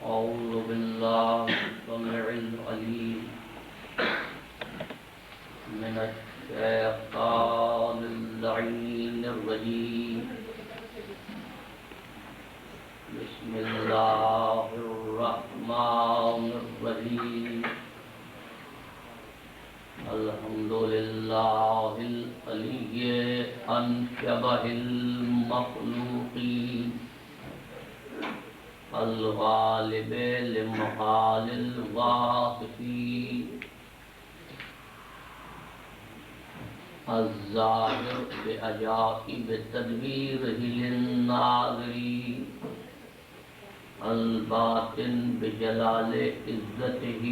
أعوذ بالله السميع العليم من الشيطان اللعين الرجيم بسم الله الرحمن الرحيم الحمد لله العلي أنشبه المخلوقين الغالب لمحال الواصفين الظاهر بعجائب تدبيره للناظرين الباطن بجلال عزته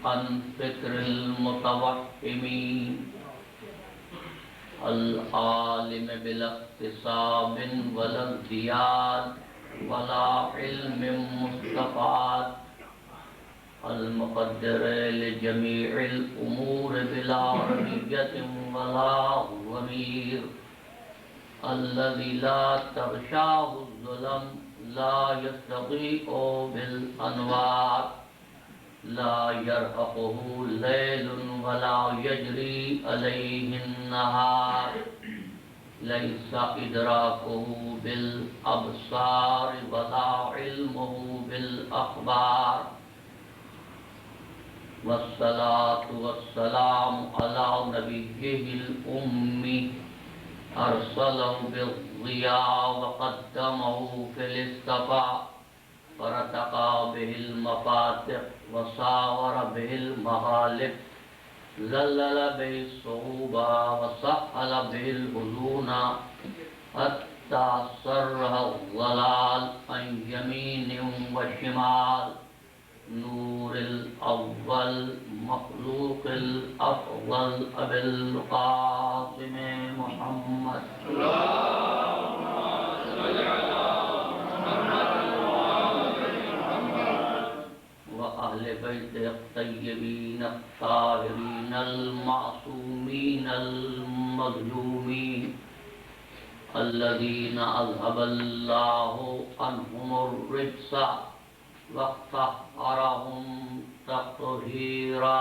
عن فكر المتوهمين العالم بلا اكتساب ولا ازدياد ولا علم مستفاد المقدر لجميع الأمور بلا رمية ولا ضمير الذي لا تغشاه الظلم لا يستضيء بالأنوار لا يرهقه ليل ولا يجري عليه النهار ليس إدراكه بالأبصار ولا علمه بالأخبار والصلاة والسلام على نبيه الأمي أرسله بالضياء وقدمه في الاصطفاء فرتقى به المفاتح وصاور به المغالب ذلل به الصعوبة وسهل به الحزون حتى سرها الضلال عن يمين وشمال نور الأول مخلوق الأفضل أبي القاسم محمد اللهم صل على وأهل بيته الطيبين الطاهرين المعصومين المظلومين الذين أذهب الله عنهم الرجس وطهرهم تطهيرا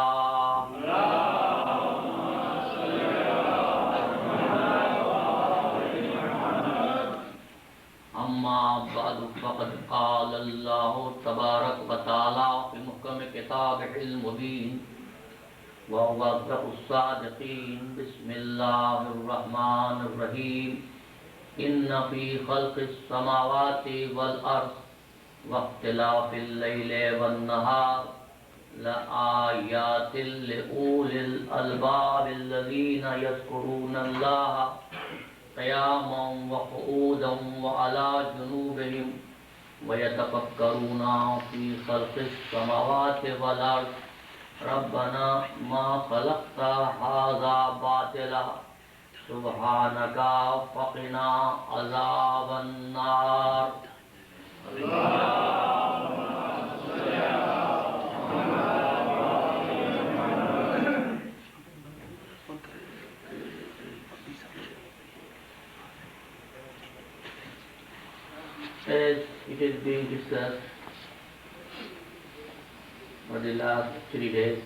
أما بعد فقد قال الله تبارك وتعالى في محكم كتابه المبين وهو أصدق الصادقين بسم الله الرحمن الرحيم إن في خلق السماوات والأرض واختلاف الليل والنهار لآيات لأولي الألباب الذين يذكرون الله قياما وقعودا وعلى جنوبهم ويتفكرون في خلق السماوات والأرض ربنا ما خلقت هذا باطلا سبحانك فقنا عذاب النار As it is being discussed for the last 3 days,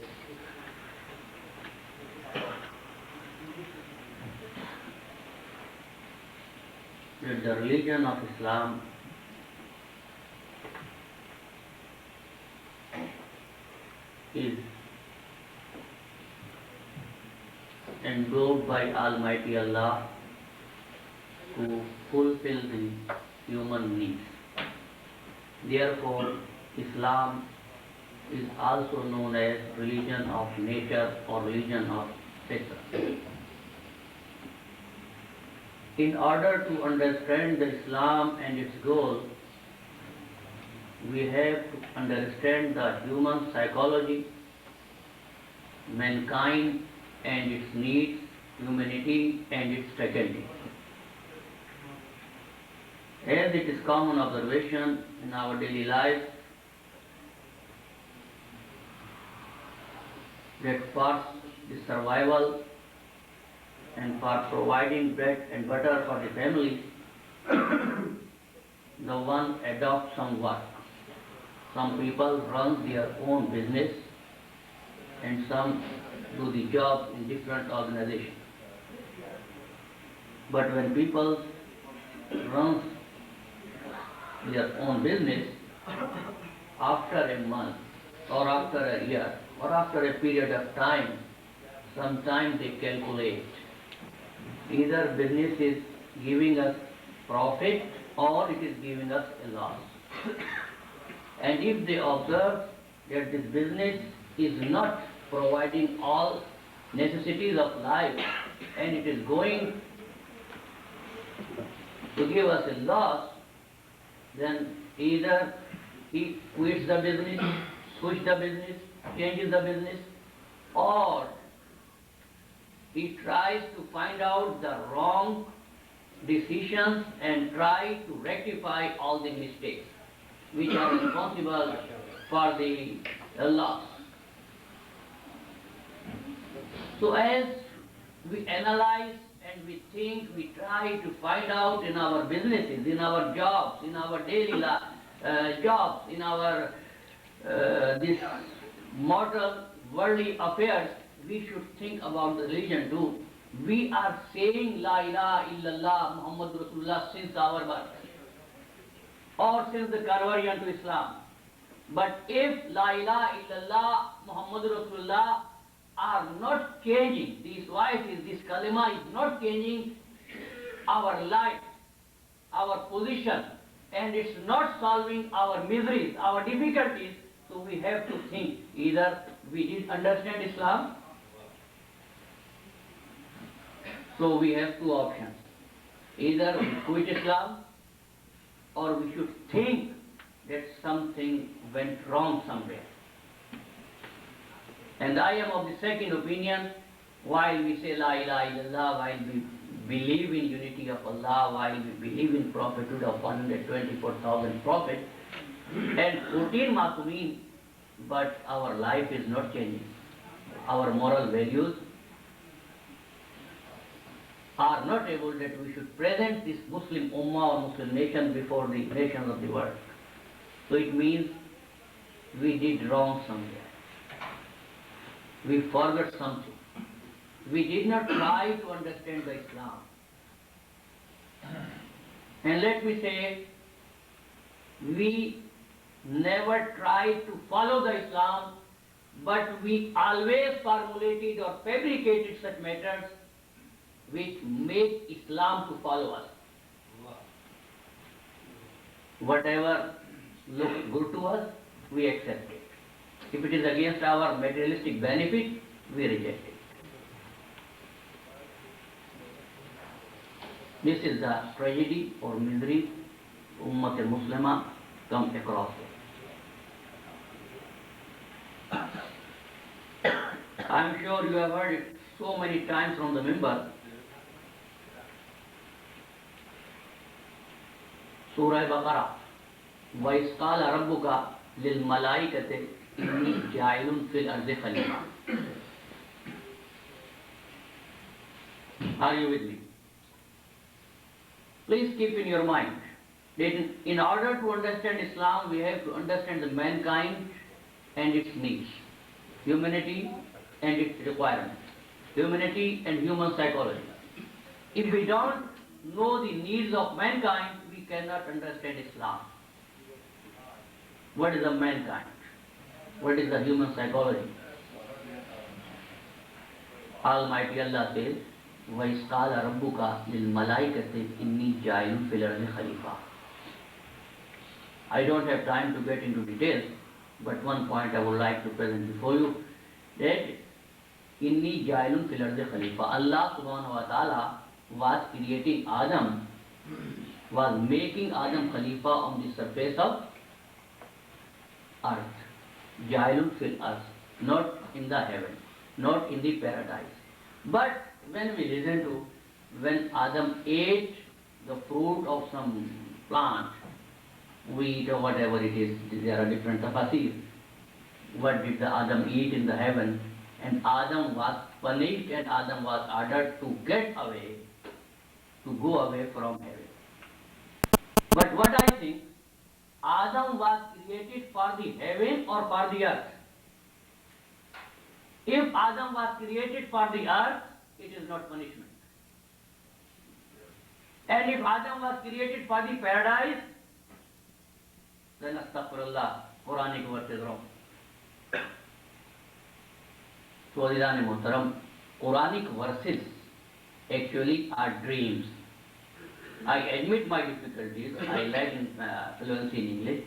that the religion of Islam is endowed by Almighty Allah to fulfill the human needs. Therefore, Islam is also known as religion of nature or religion of fitra. In order to understand the Islam and its goal, we have to understand the human psychology mankind and its needs, humanity and its faculty. As it is common observation in our daily life that for the survival and for providing bread and butter for the family, the one adopts some work. Some people run their own business and some do the job in different organizations. But when people run their own business, after a month or after a year or after a period of time, sometimes they calculate either business is giving us profit or it is giving us a loss. And if they observe that this business is not providing all necessities of life and it is going to give us a loss, then either he quits the business, switches the business, changes the business, or he tries to find out the wrong decisions and try to rectify all the mistakes which are responsible for the loss. So as we analyze and we think, we try to find out in our businesses, in our jobs, in our daily jobs, in our this mortal worldly affairs, we should think about the religion too. We are saying La ilaha illallah Muhammad Rasulullah since our birth or since the conversion to Islam. But if La ilaha illallah Muhammad Rasulullah are not changing, these voices, this kalima is not changing our life, our position, and it's not solving our miseries, our difficulties, so we have to think either we did understand Islam, so we have two options. Either we quit Islam or we should think that something went wrong somewhere. And I am of the second opinion, while we say La ilaha illallah, while we believe in unity of Allah, while we believe in prophethood of 124,000 prophets and 14 Masumin, but our life is not changing. Our moral values are not able that we should present this Muslim Ummah or Muslim nation before the nations of the world. So it means we did wrong somewhere. We forgot something. We did not try to understand the Islam. And let me say, we never tried to follow the Islam, but we always formulated or fabricated such matters which made Islam to follow us. Whatever looks good to us, we accept it. If it is against our materialistic benefit, we reject it. This is the tragedy or misery Ummat al-Muslimah come across. I am sure you have heard it so many times from the Mimbar. Surah Baqarah. وَإِذْ قَالَ رَبُّكَ لِلْمَلَائِكَةِ إِنِّي جَاعِلٌ فِي الْأَرْضِ خَلِيفَةً. Are you with me? Please keep in your mind that in order to understand Islam, we have to understand the mankind and its needs, humanity and its requirements, humanity and human psychology. If we don't know the needs of mankind, we cannot understand Islam. What is the mankind? What is the human psychology? Almighty Allah says, وَإِذْ قَالَ رَبُّكَ لِلْمَلَائِكَةِ إِنِّي جَاعِلٌ فِي الْأَرْضِ خَلِيفَةً. I don't have time to get into details, but one point I would like to present before you, that إِنِّي جَاعِلٌ فِي الْأَرْضِ خَلِيفَةً. Allah subhanahu wa ta'ala was creating Adam, was making Adam Khalifa on the surface of earth. Jailun fil earth, not in the heaven. not in the paradise. But when we listen to, when Adam ate the fruit of some plant, wheat or whatever it is, there are different tafasir. What did the Adam eat in the heaven? And Adam was punished and Adam was ordered to get away, to go away from heaven. But what I think, Adam was created for the heaven or for the earth? If Adam was created for the earth, it is not punishment. And if Adam was created for the paradise, then astaghfirullah, Quranic verse is wrong. So, Azizan Muhtaram, Quranic verses actually are dreams. I admit my difficulties, I lack in fluency in English,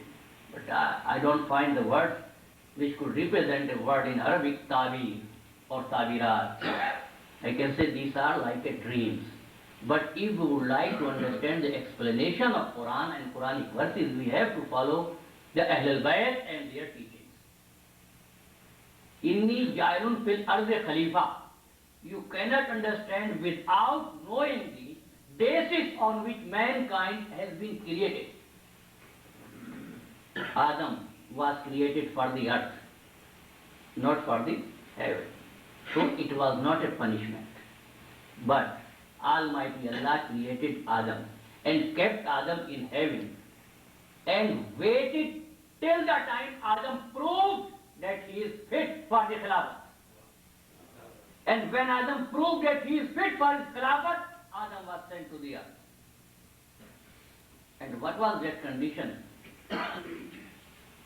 but I don't find the word which could represent a word in Arabic, tabir or tabirat. I can say these are like a dreams. But if we would like to understand the explanation of Quran and Quranic verses, we have to follow the Ahlul Bayt and their teachings. Inni jailun fil ardi khalifa. You cannot understand without knowing the basis on which mankind has been created. Adam was created for the earth, not for the heaven. So it was not a punishment. But Almighty Allah created Adam and kept Adam in heaven and waited till the time Adam proved that he is fit for the Khilafat. And when Adam proved that he is fit for his Khilafat, Adam was sent to the earth. And what was that condition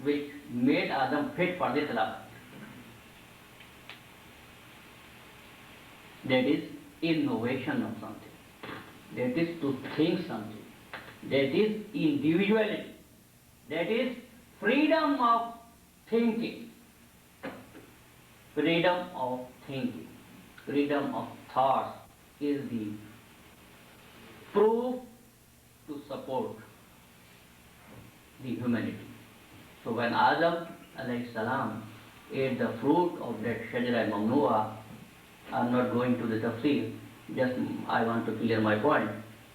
which made Adam fit for the Khilafat? That is innovation of something. That is to think something. That is individuality. That is freedom of thinking. Freedom of thinking. Freedom of thought is the proof to support the humanity. So when Adam alayhi salam ate the fruit of that shajara mamnu'a, I'm not going to the tafsir, just I want to clear my point.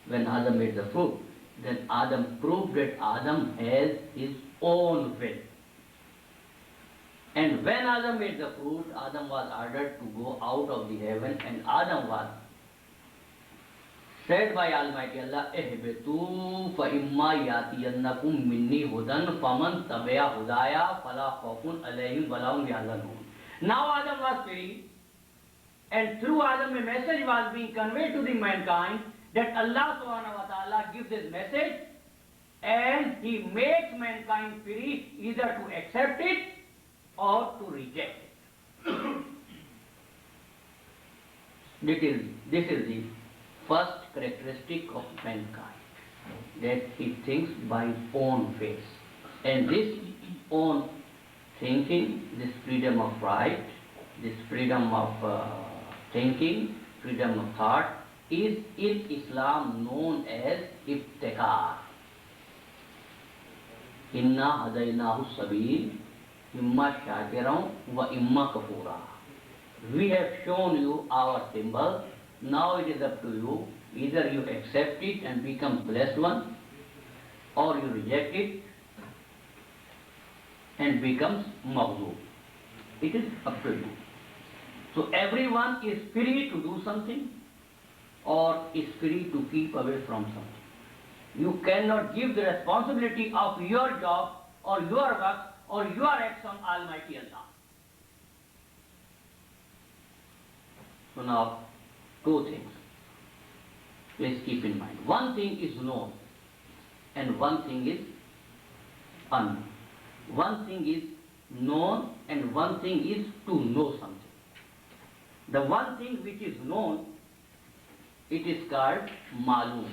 When Adam ate the fruit, then Adam proved that Adam has his own will. And when Adam ate the fruit, Adam was ordered to go out of the heaven, and Adam was said by Almighty Allah, Ehbetu fa imma yatiyannakum minni hudan faman tabi'a hudaya fala khawfun alayhim walahum yahzanun. Now Adam was free, and through Adam a message was being conveyed to the mankind that Allah subhanahu wa ta'ala gives his message and he makes mankind free either to accept it or to reject it. This is the first characteristic of mankind, that he thinks by own face. And this own thinking, this freedom of right, this freedom of thinking, freedom of thought, is in Islam known as ibtikar. Inna hadaynahu sabil, imma shakiran wa imma kafura. We have shown you our symbol. Now it is up to you. Either you accept it and become blessed one, or you reject it and becomes maghzub. It is up to you. So everyone is free to do something or is free to keep away from something. You cannot give the responsibility of your job or your work or your acts on Almighty Allah. So now, two things. Please keep in mind. One thing is known and one thing is unknown. One thing is known and one thing is to know something. The one thing which is known, it is called malum.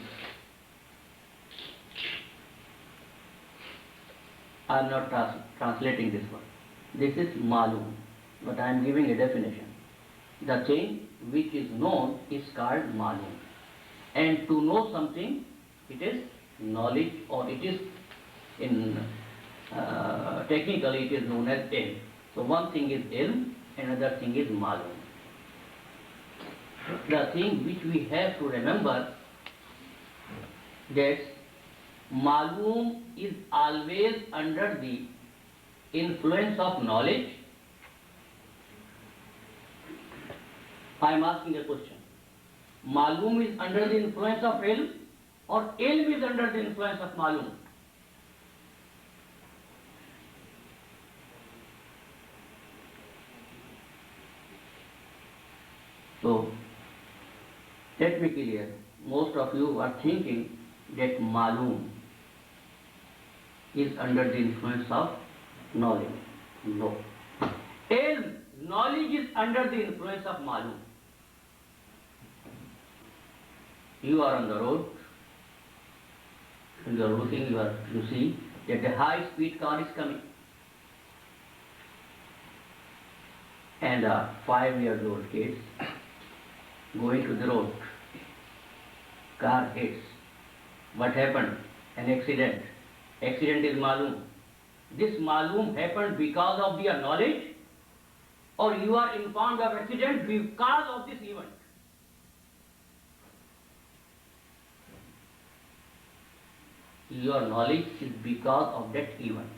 I am not translating this word. This is malum, but I am giving a definition. The thing which is known is called malum. And to know something, it is knowledge, or it is in technically it is known as ilm. So one thing is ilm, another thing is malum. the thing which we have to remember, that Maloom is always under the influence of knowledge. I am asking a question. Maloom is under the influence of ilm, or ilm is under the influence of Maloom? So, let me clear. Most of you are thinking that Maloom is under the influence of knowledge. No. Ilm, knowledge is under the influence of Maloom. You are on the road, and you are looking, you see that a high-speed car is coming. And a 5-year-old kid going to the road. Car hits. What happened? An accident. Accident is Maloom. This Maloom happened because of your knowledge, or you are informed of accident because of this event? Your knowledge is because of that event.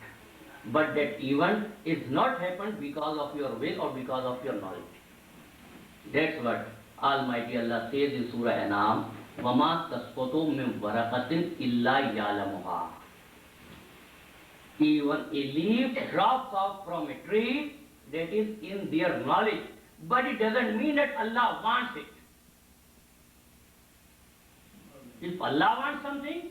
But that event is not happened because of your will or because of your knowledge. That's what Almighty Allah says in Surah An'am, وَمَا تَسْقُطُ مِنْ وَرَقَةٍ إِلَّا يَعْلَمُهَا. Even a leaf drops off from a tree, that is in their knowledge. But it doesn't mean that Allah wants it. If Allah wants something,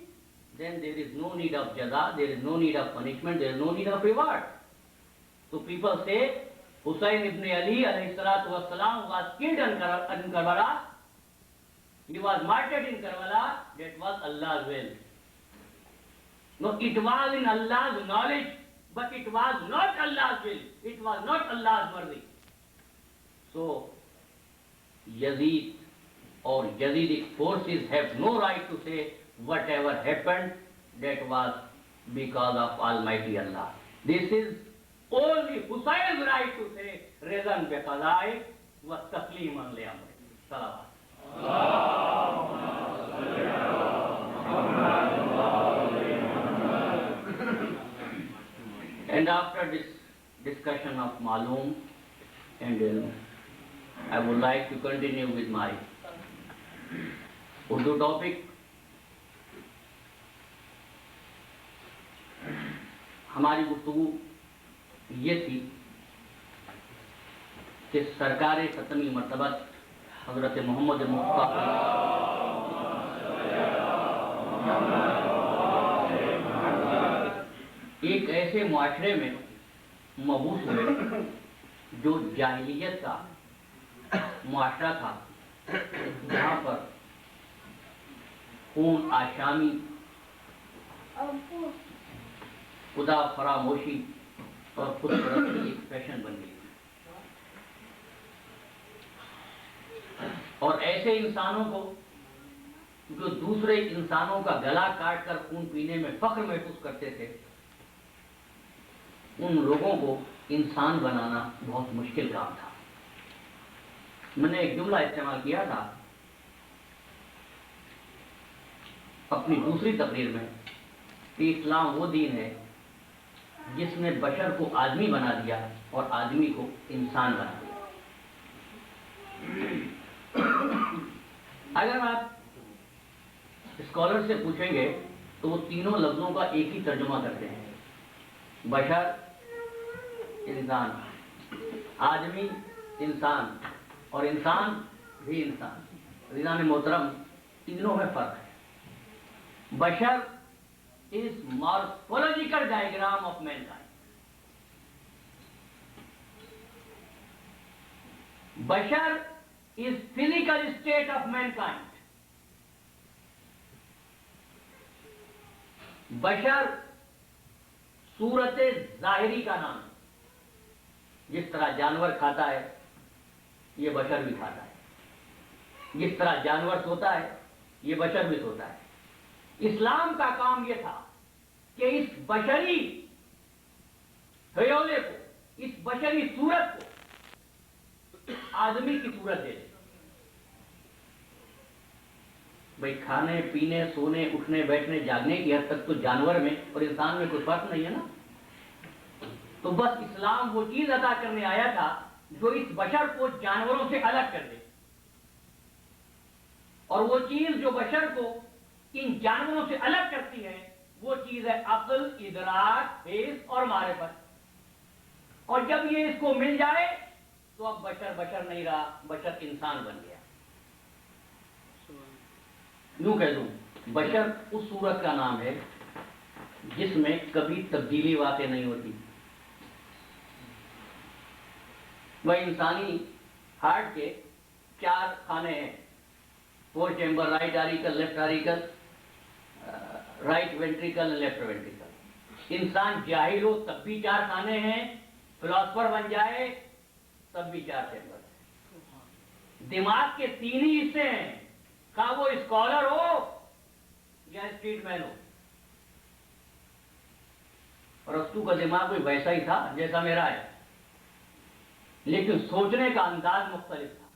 then there is no need of jaza, there is no need of punishment, there is no need of reward. So people say, Hussain ibn Ali alayhi salatu wassalam was killed in Karbala, he was martyred in Karbala, that was Allah's will. No, it was in Allah's knowledge, but it was not Allah's will, it was not Allah's mercy. So, Yazid or Yazidic forces have no right to say whatever happened, that was because of Almighty Allah. This is only Husayn's right to say, Rizan bi qadai wa tasliman li amri. Salawat. And after this discussion of Maloom and ilm, I would like to continue with my Urdu topic. ہماری گفتگو یہ تھی کہ سرکار ختمی مرتبت حضرت محمد مصطفیٰ ایک ایسے معاشرے میں مبعوث ہوئے جو جاہلیت کا معاشرہ تھا، جہاں پر خون آشامی، خدا فراموشی اور خود پرستی ایک فیشن بن گئی، اور ایسے انسانوں کو جو دوسرے انسانوں کا گلا کاٹ کر خون پینے میں فخر محسوس کرتے تھے، ان لوگوں کو انسان بنانا بہت مشکل کام تھا. میں نے ایک جملہ استعمال کیا تھا اپنی دوسری تقریر میں کہ اسلام وہ دین ہے جس نے بشر کو آدمی بنا دیا اور آدمی کو انسان بنا دیا. اگر آپ اسکالر سے پوچھیں گے تو وہ تینوں لفظوں کا ایک ہی ترجمہ کرتے ہیں، بشر انسان، آدمی انسان، اور انسان بھی انسان. عزیزان محترم، تینوں میں فرق ہے. بشر is morphological diagram of mankind. Bashar is physical state of mankind. بشر صورت ظاہری کا نام ہے. جس طرح جانور کھاتا ہے یہ بشر بھی کھاتا ہے، جس طرح جانور سوتا ہے یہ بشر بھی سوتا ہے. اسلام کا کام یہ تھا کہ اس بشری حیولے کو، اس بشری صورت کو آدمی کی صورت دے دے. بھائی کھانے پینے سونے اٹھنے بیٹھنے جاگنے کی حد تک تو جانور میں اور انسان میں کوئی فرق نہیں ہے نا. تو بس اسلام وہ چیز عطا کرنے آیا تھا جو اس بشر کو جانوروں سے الگ کر دے, اور وہ چیز جو بشر کو ان جانوروں سے الگ کرتی ہے وہ چیز ہے عقل, ادراک, حس اور معرفت. اور جب یہ اس کو مل جائے تو اب بشر بشر نہیں رہا, بشر انسان بن گیا. یوں کہہ دوں بشر اس صورت کا نام ہے جس میں کبھی تبدیلی واقع نہیں ہوتی. وہ انسانی ہارٹ کے 4 خانے ہیں, 4 chamber, right آریکل, left آریکل, right ventricle, left ventricle. انسان جاہل ہو تب بھی 4 خانے ہیں, فلاسفر بن جائے تب بھی 4 چیمبر ہیں. دماغ کے 3 ہی حصے ہیں, خواہ وہ اسکالر ہو یا اسٹریٹ مین ہو. ارسطو کا دماغ کوئی ویسا ہی تھا جیسا میرا ہے, لیکن سوچنے کا انداز مختلف تھا.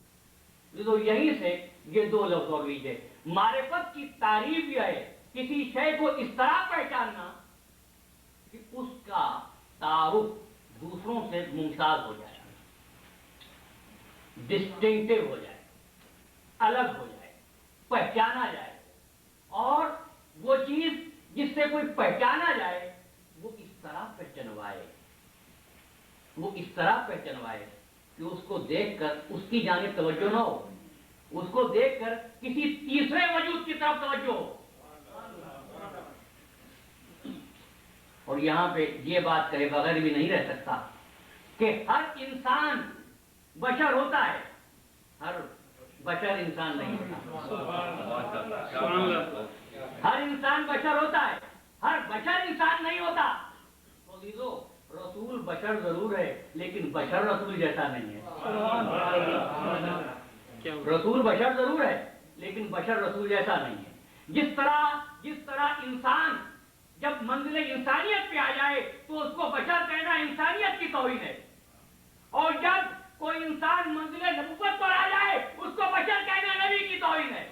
تو یہیں سے یہ 2 لفظ اور لیجیے. معرفت کی تعریف یہ ہے کسی شے کو اس طرح پہچاننا کہ اس کا تعارف دوسروں سے ممتاز ہو جائے, ڈسٹنکٹیو ہو جائے, الگ ہو جائے, پہچانا جائے. اور وہ چیز جس سے کوئی پہچانا جائے وہ اس طرح پہچنوائے, وہ اس طرح پہچنوائے کہ اس کو دیکھ کر اس کی جانب توجہ نہ ہو, اس کو دیکھ کر کسی تیسرے وجود کی طرف توجہ ہو. اور یہاں پہ یہ بات کہے بغیر بھی نہیں رہ سکتا کہ ہر انسان بشر ہوتا ہے, ہر بشر انسان نہیں ہوتا. ہر انسان بشر ہوتا ہے, ہر بشر انسان نہیں ہوتا. رسول بشر ضرور ہے لیکن بشر رسول جیسا نہیں ہے. رسول بشر ضرور ہے لیکن بشر رسول جیسا نہیں ہے. جس طرح انسان جب منزل انسانیت پہ آ جائے تو اس کو بشر کہنا انسانیت کی توہین ہے, اور جب کوئی انسان منزل نبوت پر آ جائے اس کو بشر کہنا نبی کی توہین ہے.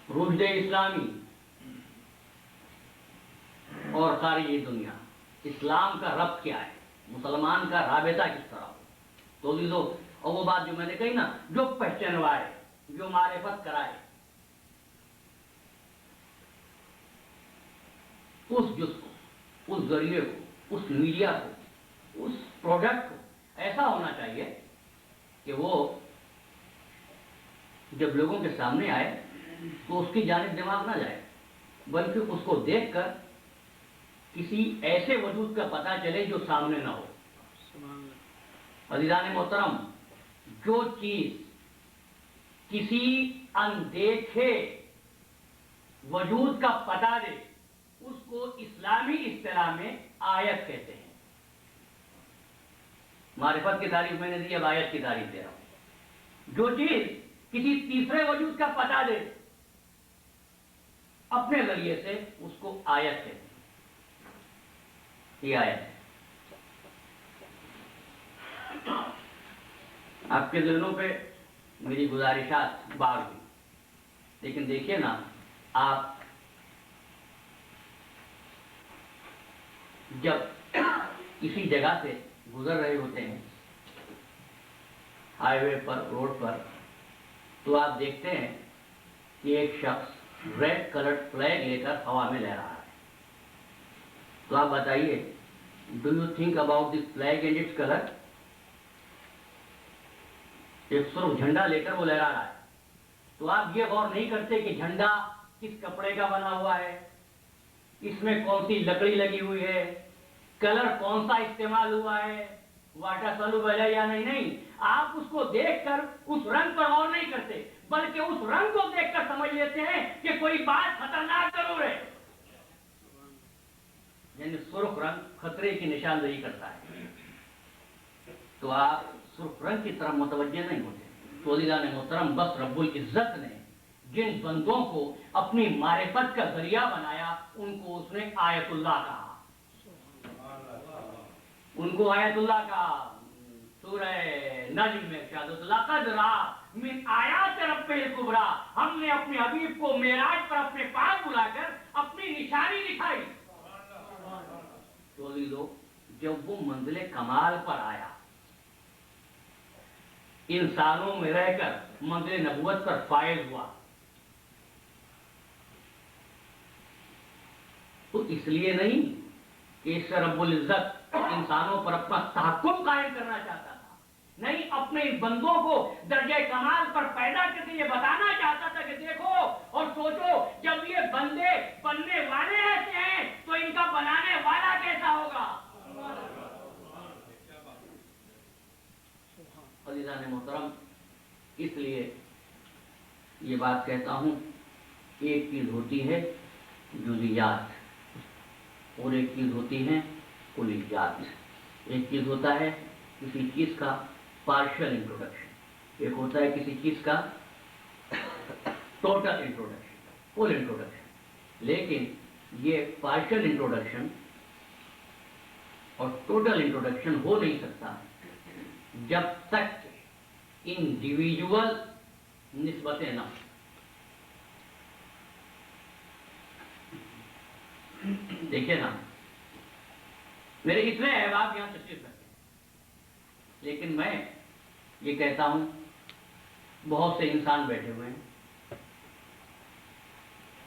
رشد اسلامی اور خارجی دنیا, اسلام کا ربط کیا ہے, مسلمان کا رابطہ کس طرح ہو. تو بھی اور وہ بات جو میں نے کہی نا, جو پہچانوائے, جو معرفت کرائے, اس جز کو, اس ذریعے کو, اس میڈیا کو, اس پروڈکٹ کو ایسا ہونا چاہیے کہ وہ جب لوگوں کے سامنے آئے تو اس کی جانب دماغ نہ جائے, بلکہ اس کو دیکھ کر کسی ایسے وجود کا پتہ چلے جو سامنے نہ ہو. عزیزان محترم, جو چیز کسی اندیکھے وجود کا پتہ دے اس کو اسلامی اصطلاح میں آیت کہتے ہیں. معرفت کی تعریف میں نے دی, اب آیت کی تعریف دے رہا ہوں. جو چیز کسی تیسرے وجود کا پتہ دے اپنے ذریعے سے اس کو آیت کہتے ہیں. یہ آیت ہے. آپ کے ذہنوں پہ میری گزارشات بار ہوئی, لیکن دیکھیے نا, آپ جب کسی جگہ سے گزر رہے ہوتے ہیں ہائی وے پر, روڈ پر, تو آپ دیکھتے ہیں کہ ایک شخص ریڈ کلرڈ فلیگ لے کر ہوا میں لہرا رہا ہے. تو آپ بتائیے, do you think about this flag and its colour? ایک سرخ جھنڈا لے کر وہ لہرا رہا ہے, تو آپ یہ غور نہیں کرتے کہ جھنڈا کس کپڑے کا بنا ہوا ہے, اس میں کون سی لکڑی لگی ہوئی ہے, کلر کون سا استعمال ہوا ہے, واٹر سولوبل ہے یا نہیں. نہیں, آپ اس کو دیکھ کر اس رنگ پر غور نہیں کرتے, بلکہ اس رنگ کو دیکھ کر سمجھ لیتے ہیں کہ کوئی بات خطرناک ضرور ہے. یعنی سرخ رنگ خطرے کی نشاندہی کرتا ہے, تو آپ سرخ رنگ کی طرف متوجہ نہیں ہوتے. تو عزیزان محترم, بس رب العزت نے جن بندوں کو اپنی معرفت کا ذریعہ بنایا ان کو اس نے آیت اللہ کہا. ان کو آیت اللہ کا سورہ نجم میں ارشاد ہوتا ہے لقد رأى من آیات رب الکبریٰ، ہم نے اپنے حبیب کو معراج پر اپنے پاس بلا کر اپنی نشانی دکھائی. چولی دو جب وہ منزل کمال پر آیا، انسانوں میں رہ کر منزل نبوت پر فائز ہوا، تو اس لیے نہیں کہ اس رب العزت انسانوں پر اپنا تحکم قائم کرنا چاہتا تھا، نہیں، اپنے بندوں کو درجہ کمال پر پیدا کر کے یہ بتانا چاہتا تھا کہ دیکھو اور سوچو، جب یہ بندے بننے والے ایسے ہیں تو ان کا بنانے والا کیسا ہوگا. عزیزان محترم، اس لیے یہ بات کہتا ہوں، ایک چیز ہوتی ہے جزیات اور ایک چیز ہوتی ہے کلیات. ایک چیز ہوتا ہے کسی چیز کا پارشل انٹروڈکشن، ایک ہوتا ہے کسی چیز کا ٹوٹل انٹروڈکشن، فل انٹروڈکشن. لیکن یہ پارشل انٹروڈکشن اور ٹوٹل انٹروڈکشن ہو نہیں سکتا جب تک انڈیویجول نسبتیں نہ ہوں. دیکھیں نا، میرے اتنے احباب یہاں تشریف رکھتے ہیں، لیکن میں یہ کہتا ہوں بہت سے انسان بیٹھے ہوئے ہیں.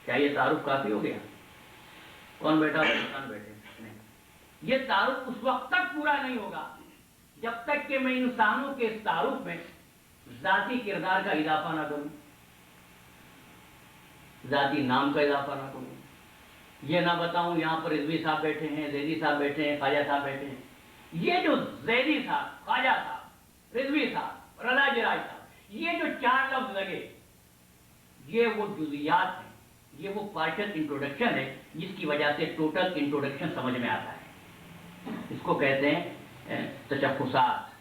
کیا یہ تعارف کافی ہو گیا؟ کون بیٹھا؟ انسان بیٹھے نہیں. یہ تعارف اس وقت تک پورا نہیں ہوگا جب تک کہ میں انسانوں کے اس تعارف میں ذاتی کردار کا اضافہ نہ کروں، ذاتی نام کا اضافہ نہ کروں. یہ نہ بتاؤں یہاں پر رضوی صاحب بیٹھے ہیں، زیدی صاحب بیٹھے ہیں، خواجہ صاحب بیٹھے ہیں. یہ جو زیدی صاحب، خواجہ صاحب، رضوی صاحب، رضا جرائے صاحب، یہ جو چار لفظ لگے، یہ وہ جزیات ہیں، یہ وہ پارشل انٹروڈکشن ہے جس کی وجہ سے ٹوٹل انٹروڈکشن سمجھ میں آتا ہے. اس کو کہتے ہیں تشخصات.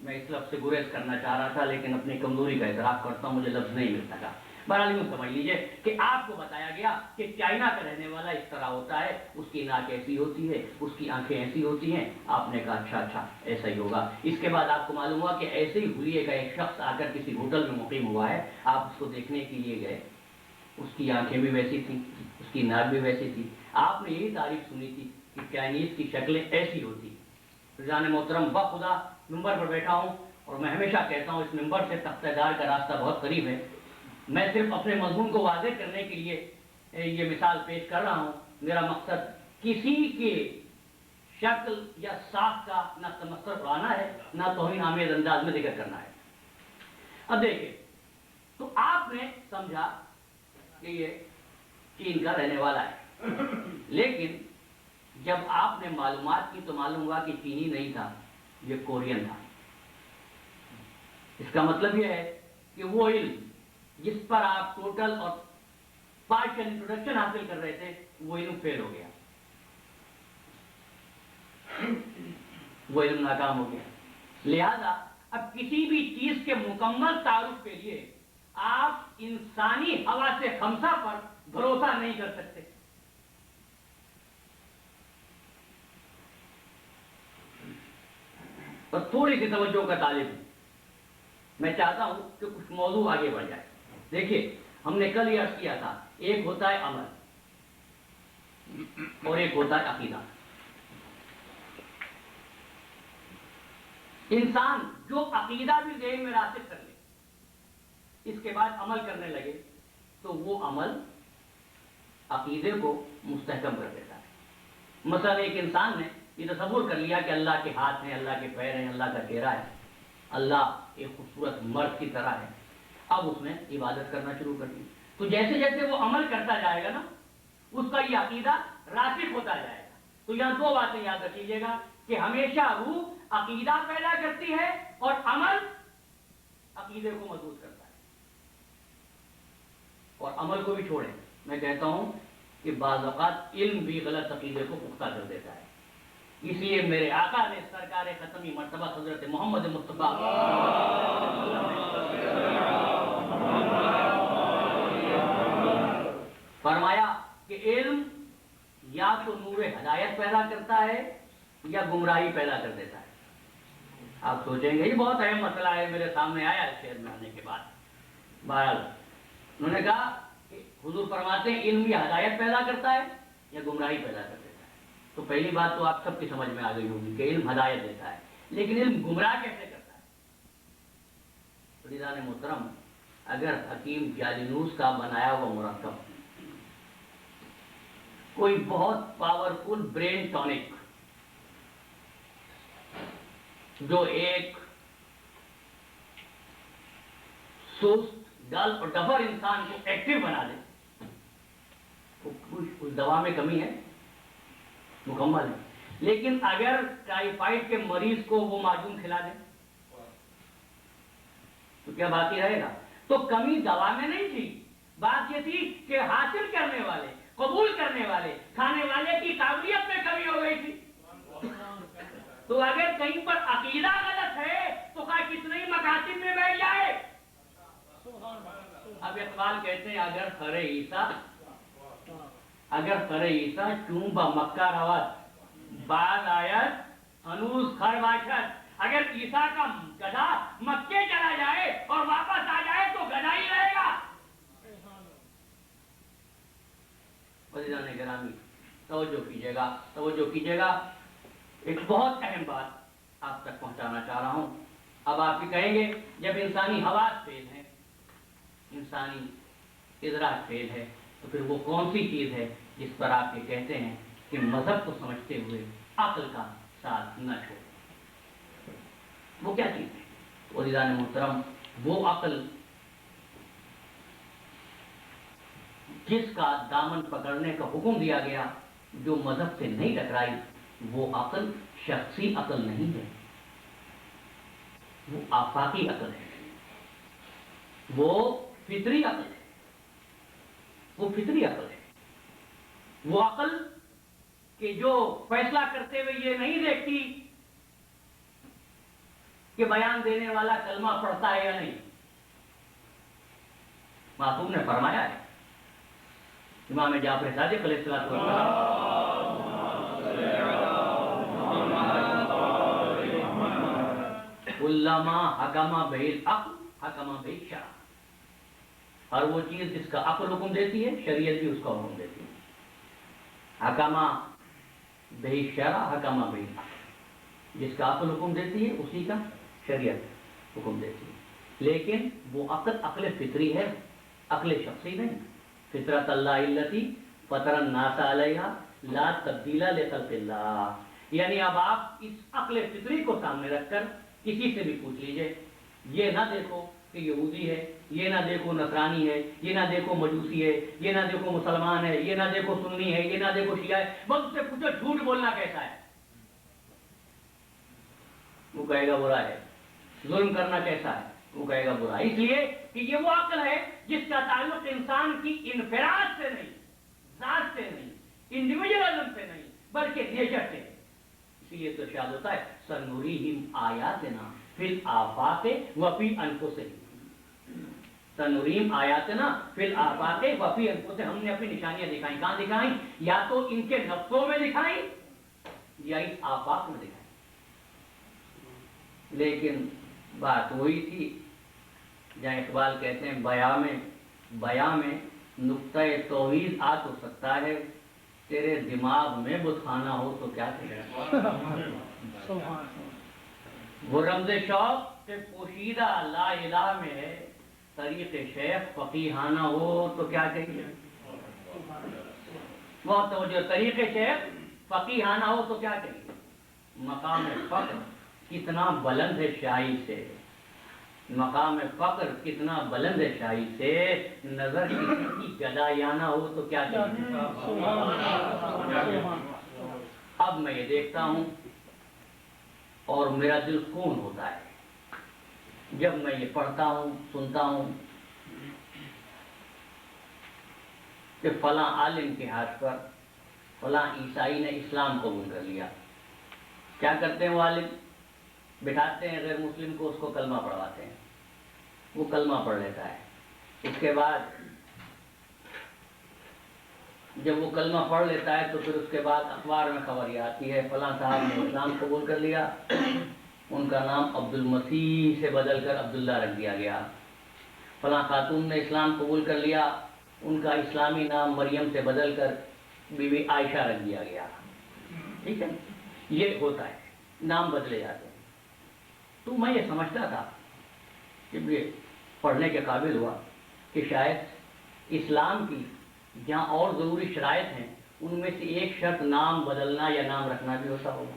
میں اس لفظ سے گریز کرنا چاہ رہا تھا لیکن اپنی کمزوری کا اعتراف کرتا ہوں، مجھے لفظ نہیں مل سکا. بہرحال یوں سمجھ لیجئے کہ آپ کو بتایا گیا کہ چائنا کا رہنے والا اس طرح ہوتا ہے، اس کی ناک ایسی ہوتی ہے، اس کی آنکھیں ایسی ہوتی ہیں. آپ نے کہا اچھا ایسا ہی ہوگا. اس کے بعد آپ کو معلوم ہوا کہ ایسے ہی ہولیے کا ایک شخص آ کر کسی ہوٹل میں مقیم ہوا ہے. آپ اس کو دیکھنے کے لیے گئے، اس کی آنکھیں بھی ویسی تھیں، اس کی ناک بھی ویسی تھی. آپ نے یہی تعریف سنی تھی کہ چائنیز کی شکلیں ایسی ہوتی. رضوان محترم، بخدا ممبر پر بیٹھا ہوں اور میں ہمیشہ کہتا ہوں اس ممبر سے تختہ دار کا راستہ بہت قریب ہے. میں صرف اپنے مضمون کو واضح کرنے کے لیے یہ مثال پیش کر رہا ہوں. میرا مقصد کسی کے شکل یا ساخت کا نہ تمسخر اڑانا ہے، نہ توہین آمیز انداز میں ذکر کرنا ہے. اب دیکھیں، تو آپ نے سمجھا کہ یہ چین کا رہنے والا ہے، لیکن جب آپ نے معلومات کی تو معلوم ہوا کہ چینی نہیں تھا، یہ کورین تھا. اس کا مطلب یہ ہے کہ وہ علم جس پر آپ ٹوٹل اور پارشل انٹروڈکشن حاصل کر رہے تھے، وہ علم فیل ہو گیا، وہ علم ناکام ہو گیا. لہذا اب کسی بھی چیز کے مکمل تعارف کے لیے آپ انسانی حواس خمسہ پر بھروسہ نہیں کر سکتے. اور تھوڑی سی توجہ کا طالب ہوں، میں چاہتا ہوں کہ کچھ موضوع آگے بڑھ جائے. دیکھیے، ہم نے کل یہ عرض کیا تھا، ایک ہوتا ہے عمل اور ایک ہوتا ہے عقیدہ. انسان جو عقیدہ بھی ذہن میں راسخ کر لے، اس کے بعد عمل کرنے لگے، تو وہ عمل عقیدے کو مستحکم کر دیتا ہے. مثلا ایک انسان نے یہ تصور کر لیا کہ اللہ کے ہاتھ ہیں، اللہ کے پیر ہیں، اللہ کا چہرہ ہے، اللہ ایک خوبصورت مرد کی طرح ہے. اب اس نے عبادت کرنا شروع کر دی. تو جیسے جیسے وہ عمل کرتا جائے گا نا، اس کا یہ عقیدہ راسخ ہوتا جائے گا. تو یہاں دو باتیں یاد رکھ لیجیے گا کہ ہمیشہ روح عقیدہ پیدا کرتی ہے اور عمل عقیدے کو مضبوط کرتا ہے. اور عمل کو بھی چھوڑیں، میں کہتا ہوں کہ بعض اوقات علم بھی غلط عقیدے کو پختہ کر دیتا ہے. اس لیے میرے آقا نے سرکار ختمی مرتبہ حضرت محمد مصطفیٰ فرمایا کہ علم یا تو نور ہدایت پیدا کرتا ہے یا گمراہی پیدا کر دیتا ہے؟ آپ سوچیں گے یہ بہت اہم مسئلہ ہے، میرے سامنے آیا اس شہر میں آنے کے بعد۔ بہرحال انہوں نے کہا کہ حضور فرماتے ہیں علم یا ہدایت پیدا کرتا ہے یا گمراہی پیدا کر دیتا ہے۔ تو پہلی بات تو آپ سب کی سمجھ میں آ گئی ہوگی کہ علم ہدایت دیتا ہے، لیکن علم گمراہ کیسے کرتا ہے؟ عزیزان محترم، اگر حکیم جالینوس کا بنایا ہوا مرکب کوئی بہت پاورفل برین ٹونک جو ایک سست ڈل اور ڈفر انسان کو ایکٹیو بنا دے، اس دوا میں کمی ہے، مکمل ہے، لیکن اگر ٹائیفائڈ کے مریض کو وہ معجون کھلا دے تو کیا باقی رہے گا؟ تو کمی دوا میں نہیں تھی، بات یہ تھی کہ حاصل کرنے والے، قبول کرنے والے، کھانے والے کی قابلیت میں کمی ہو گئی تھی۔ تو اگر کہیں پر عقیدہ غلط ہے تو کتنے ہی مکاتب میں بیٹھ جائے۔ اب اقبال کہتے ہیں اگر خر عیسیٰ چون با مکہ روت بعد آیت انوز خر باشد، اگر عیسیٰ کا گدھا مکے چلا جائے اور واپس آ جائے تو گدھا ہی رہے گا۔ عزیزان گرامی، توجہ کیجیے گا، ایک بہت اہم بات آپ تک پہنچانا چاہ رہا ہوں۔ اب آپ کہیں گے جب انسانی حواس فیل ہے، انسانی ادراک فیل ہے، تو پھر وہ کون سی چیز ہے جس پر آپ یہ کہتے ہیں کہ مذہب کو سمجھتے ہوئے عقل کا ساتھ نہ چھوڑیں؟ وہ کیا چیز ہے؟ عزیزان محترم، وہ عقل جس کا دامن پکڑنے کا حکم دیا گیا، جو مذہب سے نہیں ٹکرائی، وہ عقل شخصی عقل نہیں ہے، وہ آفاقی عقل ہے، وہ فطری عقل ہے، وہ عقل کہ جو فیصلہ کرتے ہوئے یہ نہیں دیکھتی کہ بیان دینے والا کلمہ پڑھتا ہے یا نہیں۔ معصوم نے فرمایا ہے، امام جعفر صادق علیہ السلام، علامہ حکمہ بہل عقل حکمہ بہل شرع، اور وہ چیز جس کا عقل حکم دیتی ہے شریعت بھی اس کا حکم دیتی ہے۔ حکمہ بہل شرع حکمہ بہل عقل، جس کا عقل حکم دیتی ہے اسی کا شریعت حکم دیتی ہے، لیکن وہ عقل فطری ہے، عقل شخصی نہیں۔ فطرت اللہ التی فطر الناس علیہا لا تبدیل لخلق اللہ، یعنی اب آپ اس عقل فطری کو سامنے رکھ کر کسی سے بھی پوچھ لیجئے، یہ نہ دیکھو کہ یہودی ہے، یہ نہ دیکھو نصرانی ہے، یہ نہ دیکھو مجوسی ہے، یہ نہ دیکھو مسلمان ہے، یہ نہ دیکھو سنی ہے، یہ نہ دیکھو شیعہ ہے، بس اس سے پوچھو جھوٹ بولنا کیسا ہے، وہ کہے گا برا ہے۔ ظلم کرنا کیسا ہے، وہ کہے گا برا ہے۔ اس لیے کہ یہ وہ عقل ہے جس کا تعلق انسان کی انفراد سے نہیں، ذات سے نہیں، انڈیویجولزم سے نہیں، بلکہ نیچر سے ہے۔ اسی لیے تو ارشاد ہوتا ہے سنریہم آیاتنا فی الآفاق وفی انفسہم، سنریم آیاتنا فی الآفاق وفی انفسہم، ہم نے اپنی نشانیاں دکھائیں، کہاں دکھائیں؟ یا تو ان کے نفسوں میں دکھائیں یا اس آفاق میں دکھائیں۔ لیکن بات وہی تھی جہاں اقبال کہتے ہیں بیاں میں نقطۂ توحید آ تو سکتا ہے، تیرے دماغ میں بت خانہ ہو تو کیا کرے۔ وہ رمز شوق سے پوشیدہ لا الہ میں ہے، طریق شیخ فقیہانہ ہو تو کیا کہیں۔ بہت توجہ، طریق شیخ فقیہانہ ہو تو کیا کہیں۔ مقام فقر کتنا بلند ہے شاہی سے، مقام فقر کتنا بلند ہے شاہی سے، نظر کسی کی گدایانہ ہو تو کیا کہیں۔ اب میں یہ دیکھتا ہوں اور میرا دل خون ہوتا ہے جب میں یہ پڑھتا ہوں، سنتا ہوں کہ فلاں عالم کے ہاتھ پر فلاں عیسائی نے اسلام قبول کر لیا۔ کیا کرتے ہیں وہ عالم؟ بٹھاتے ہیں غیر مسلم کو، اس کو کلمہ پڑھواتے ہیں، وہ کلمہ پڑھ لیتا ہے، اس کے بعد جب وہ کلمہ پڑھ لیتا ہے تو پھر اس کے بعد اخبار میں خبر یہ آتی ہے فلاں صاحب نے اسلام قبول کر لیا، ان کا نام عبد المسیح سے بدل کر عبداللہ رکھ دیا گیا، فلاں خاتون نے اسلام قبول کر لیا، ان کا اسلامی نام مریم سے بدل کر بی بی عائشہ رکھ دیا گیا. ٹھیک ہے، یہ ہوتا ہے، نام بدلے جاتے ہیں. تو میں یہ سمجھتا تھا جب یہ پڑھنے کے قابل ہوا کہ شاید اسلام کی جہاں اور ضروری شرائط ہیں ان میں سے ایک شرط نام بدلنا یا نام رکھنا بھی ہوتا ہوگا.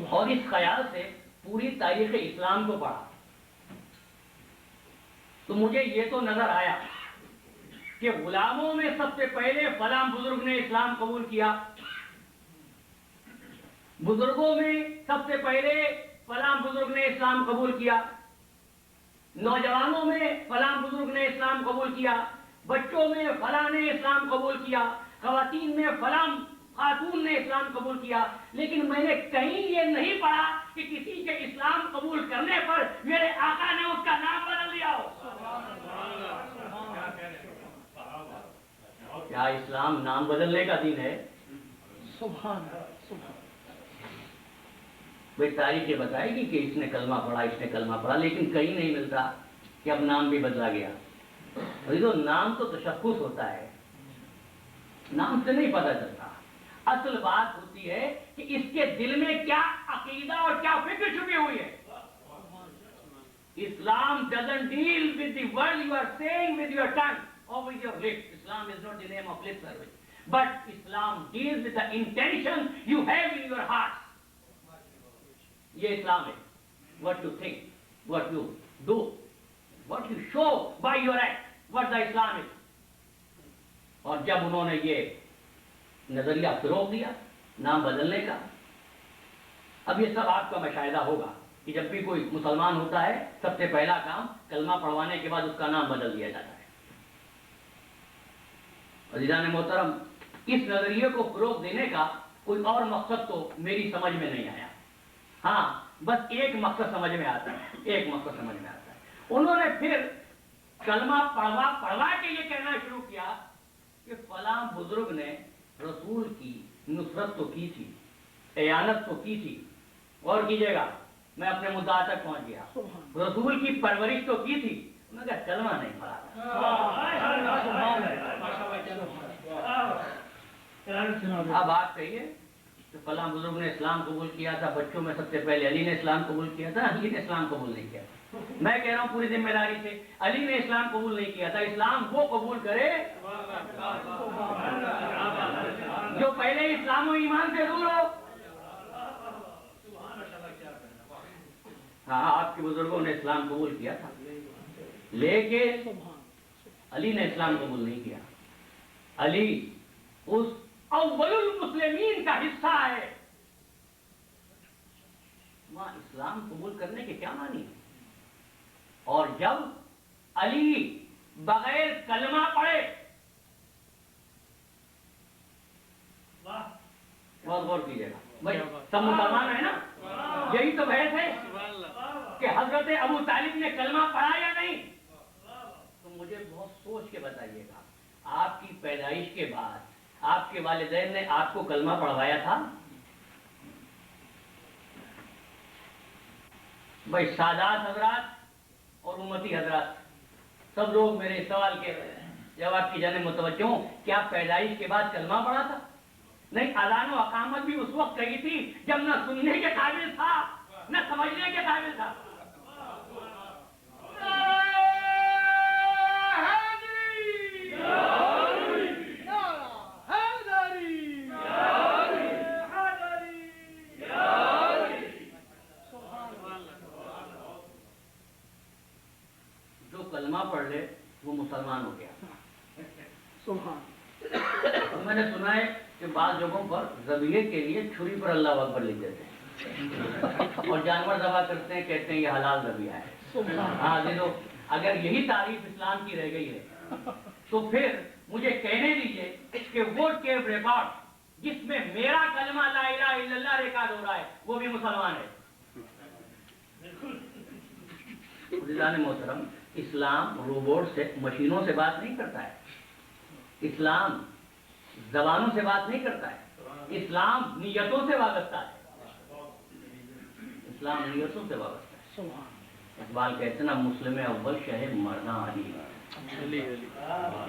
اور اس خیال سے پوری تاریخ اسلام کو پڑھا تو مجھے یہ تو نظر آیا کہ غلاموں میں سب سے پہلے فلاں بزرگ نے اسلام قبول کیا، بزرگوں میں سب سے پہلے فلاں بزرگ نے اسلام قبول کیا، نوجوانوں میں فلاں بزرگ نے اسلام قبول کیا، بچوں میں فلاں نے اسلام قبول کیا، خواتین میں فلاں خاتون نے اسلام قبول کیا. لیکن میں نے کہیں یہ نہیں پڑھا کہ کسی کے اسلام قبول کرنے پر میرے آقا نے اس کا نام بدل دیا ہو. کیا اسلام نام بدلنے کا دین ہے؟ سبحان بھائی تاریخ یہ بتائے گی کہ اس نے کلمہ پڑھا، اس نے کلمہ پڑھا، لیکن کہیں نہیں ملتا کہ اب نام بھی بدلا گیا. تو نام تو تشخص ہوتا ہے، نام سے نہیں پتہ چلتا. اصل بات ہوتی ہے کہ اس کے دل میں کیا عقیدہ اور کیا فکر چھپی ہوئی ہے. Islam doesn't deal with the word you are saying with your tongue or with your lips. Islam is not the name of lip service. But Islam deals with the intention you have in your heart. یہ اسلام ہے. What you think, what you do, what you show by your act, what the Islam is. اور جب انہوں نے یہ نظریہ فروغ دیا نام بدلنے کا، اب یہ سب آپ کا مشاہدہ ہوگا کہ جب بھی کوئی مسلمان ہوتا ہے سب سے پہلا کام کلمہ پڑھوانے کے بعد اس کا نام بدل دیا جاتا ہے. عزیزان محترم، اس نظریے کو فروغ دینے کا کوئی اور مقصد تو میری سمجھ میں نہیں آیا. ہاں، بس ایک مقصد سمجھ میں آتا ہے، ایک مقصد سمجھ میں آتا ہے. انہوں نے پھر کلمہ پڑھوا کے یہ کہنا شروع کیا کہ فلاں بزرگ نے رسول کی نصرت تو کی تھی، اعانت تو کی تھی. اور کیجیے گا، میں اپنے مدعا تک پہنچ گیا. رسول کی پرورش تو کی تھی مگر کلمہ نہیں پڑھا. اب آپ کہیے کہ فلاں بزرگ نے اسلام قبول کیا تھا، بچوں میں سب سے پہلے علی نے اسلام قبول کیا تھا. علی نے اسلام قبول نہیں کیا تھا. میں کہہ رہا ہوں پوری ذمہ داری سے، علی نے اسلام قبول نہیں کیا تھا. اسلام وہ قبول کرے جو پہلے اسلام و ایمان سے دور ہو. ہاں، آپ کے بزرگوں نے اسلام قبول کیا تھا لیکن علی نے اسلام قبول نہیں کیا. علی اس اول المسلمین کا حصہ ہے. وہاں اسلام قبول کرنے کے کیا معنی ہے؟ اور جب علی بغیر کلمہ پڑھے، بہت غور کیجیے گا بھائی، سب مسلمان ہیں نا، یہی تو بحث ہے کہ حضرت ابو طالب نے کلمہ پڑھا یا نہیں. تو مجھے بہت سوچ کے بتائیے گا، آپ کی پیدائش کے بعد آپ کے والدین نے آپ کو کلمہ پڑھوایا تھا؟ بھائی سادات حضرات اور امتی حضرات، سب لوگ میرے سوال کے جواب کی جانب متوجہ ہوں. کیا پیدائش کے بعد کلمہ پڑھا تھا؟ نہیں. اذان و اقامت بھی اس وقت کہی تھی جب نہ سننے کے قابل تھا نہ سمجھنے کے قابل تھا. جو کلمہ پڑھ لے وہ مسلمان ہو گیا. میں نے سنا ہے کہ بعض جگہوں پر ذبیحے کے لیے چھری پر اللہ اکبر لکھ دیتے ہیں اور جانور ذبح کرتے ہیں، کہتے ہیں یہ حلال ذبیحہ ہے. ہاں دیکھو، اگر یہی تعریف اسلام کی رہ گئی ہے تو پھر مجھے کہنے دیجئے کہ وہ ٹیپ ریکارڈ جس میں میرا کلمہ لا الہ الا اللہ ریکارڈ ہو رہا ہے وہ بھی مسلمان ہے. عزیزان محترم، اسلام روبوٹ سے، مشینوں سے بات نہیں کرتا ہے. اسلام زبانوں سے بات نہیں کرتا ہے، اسلام نیتوں سے وابستہ ہے، اسلام نیتوں سے وابستہ ہے۔ سبحان اقبال کہتے نا مسلم اول شہ مرداں علی، علی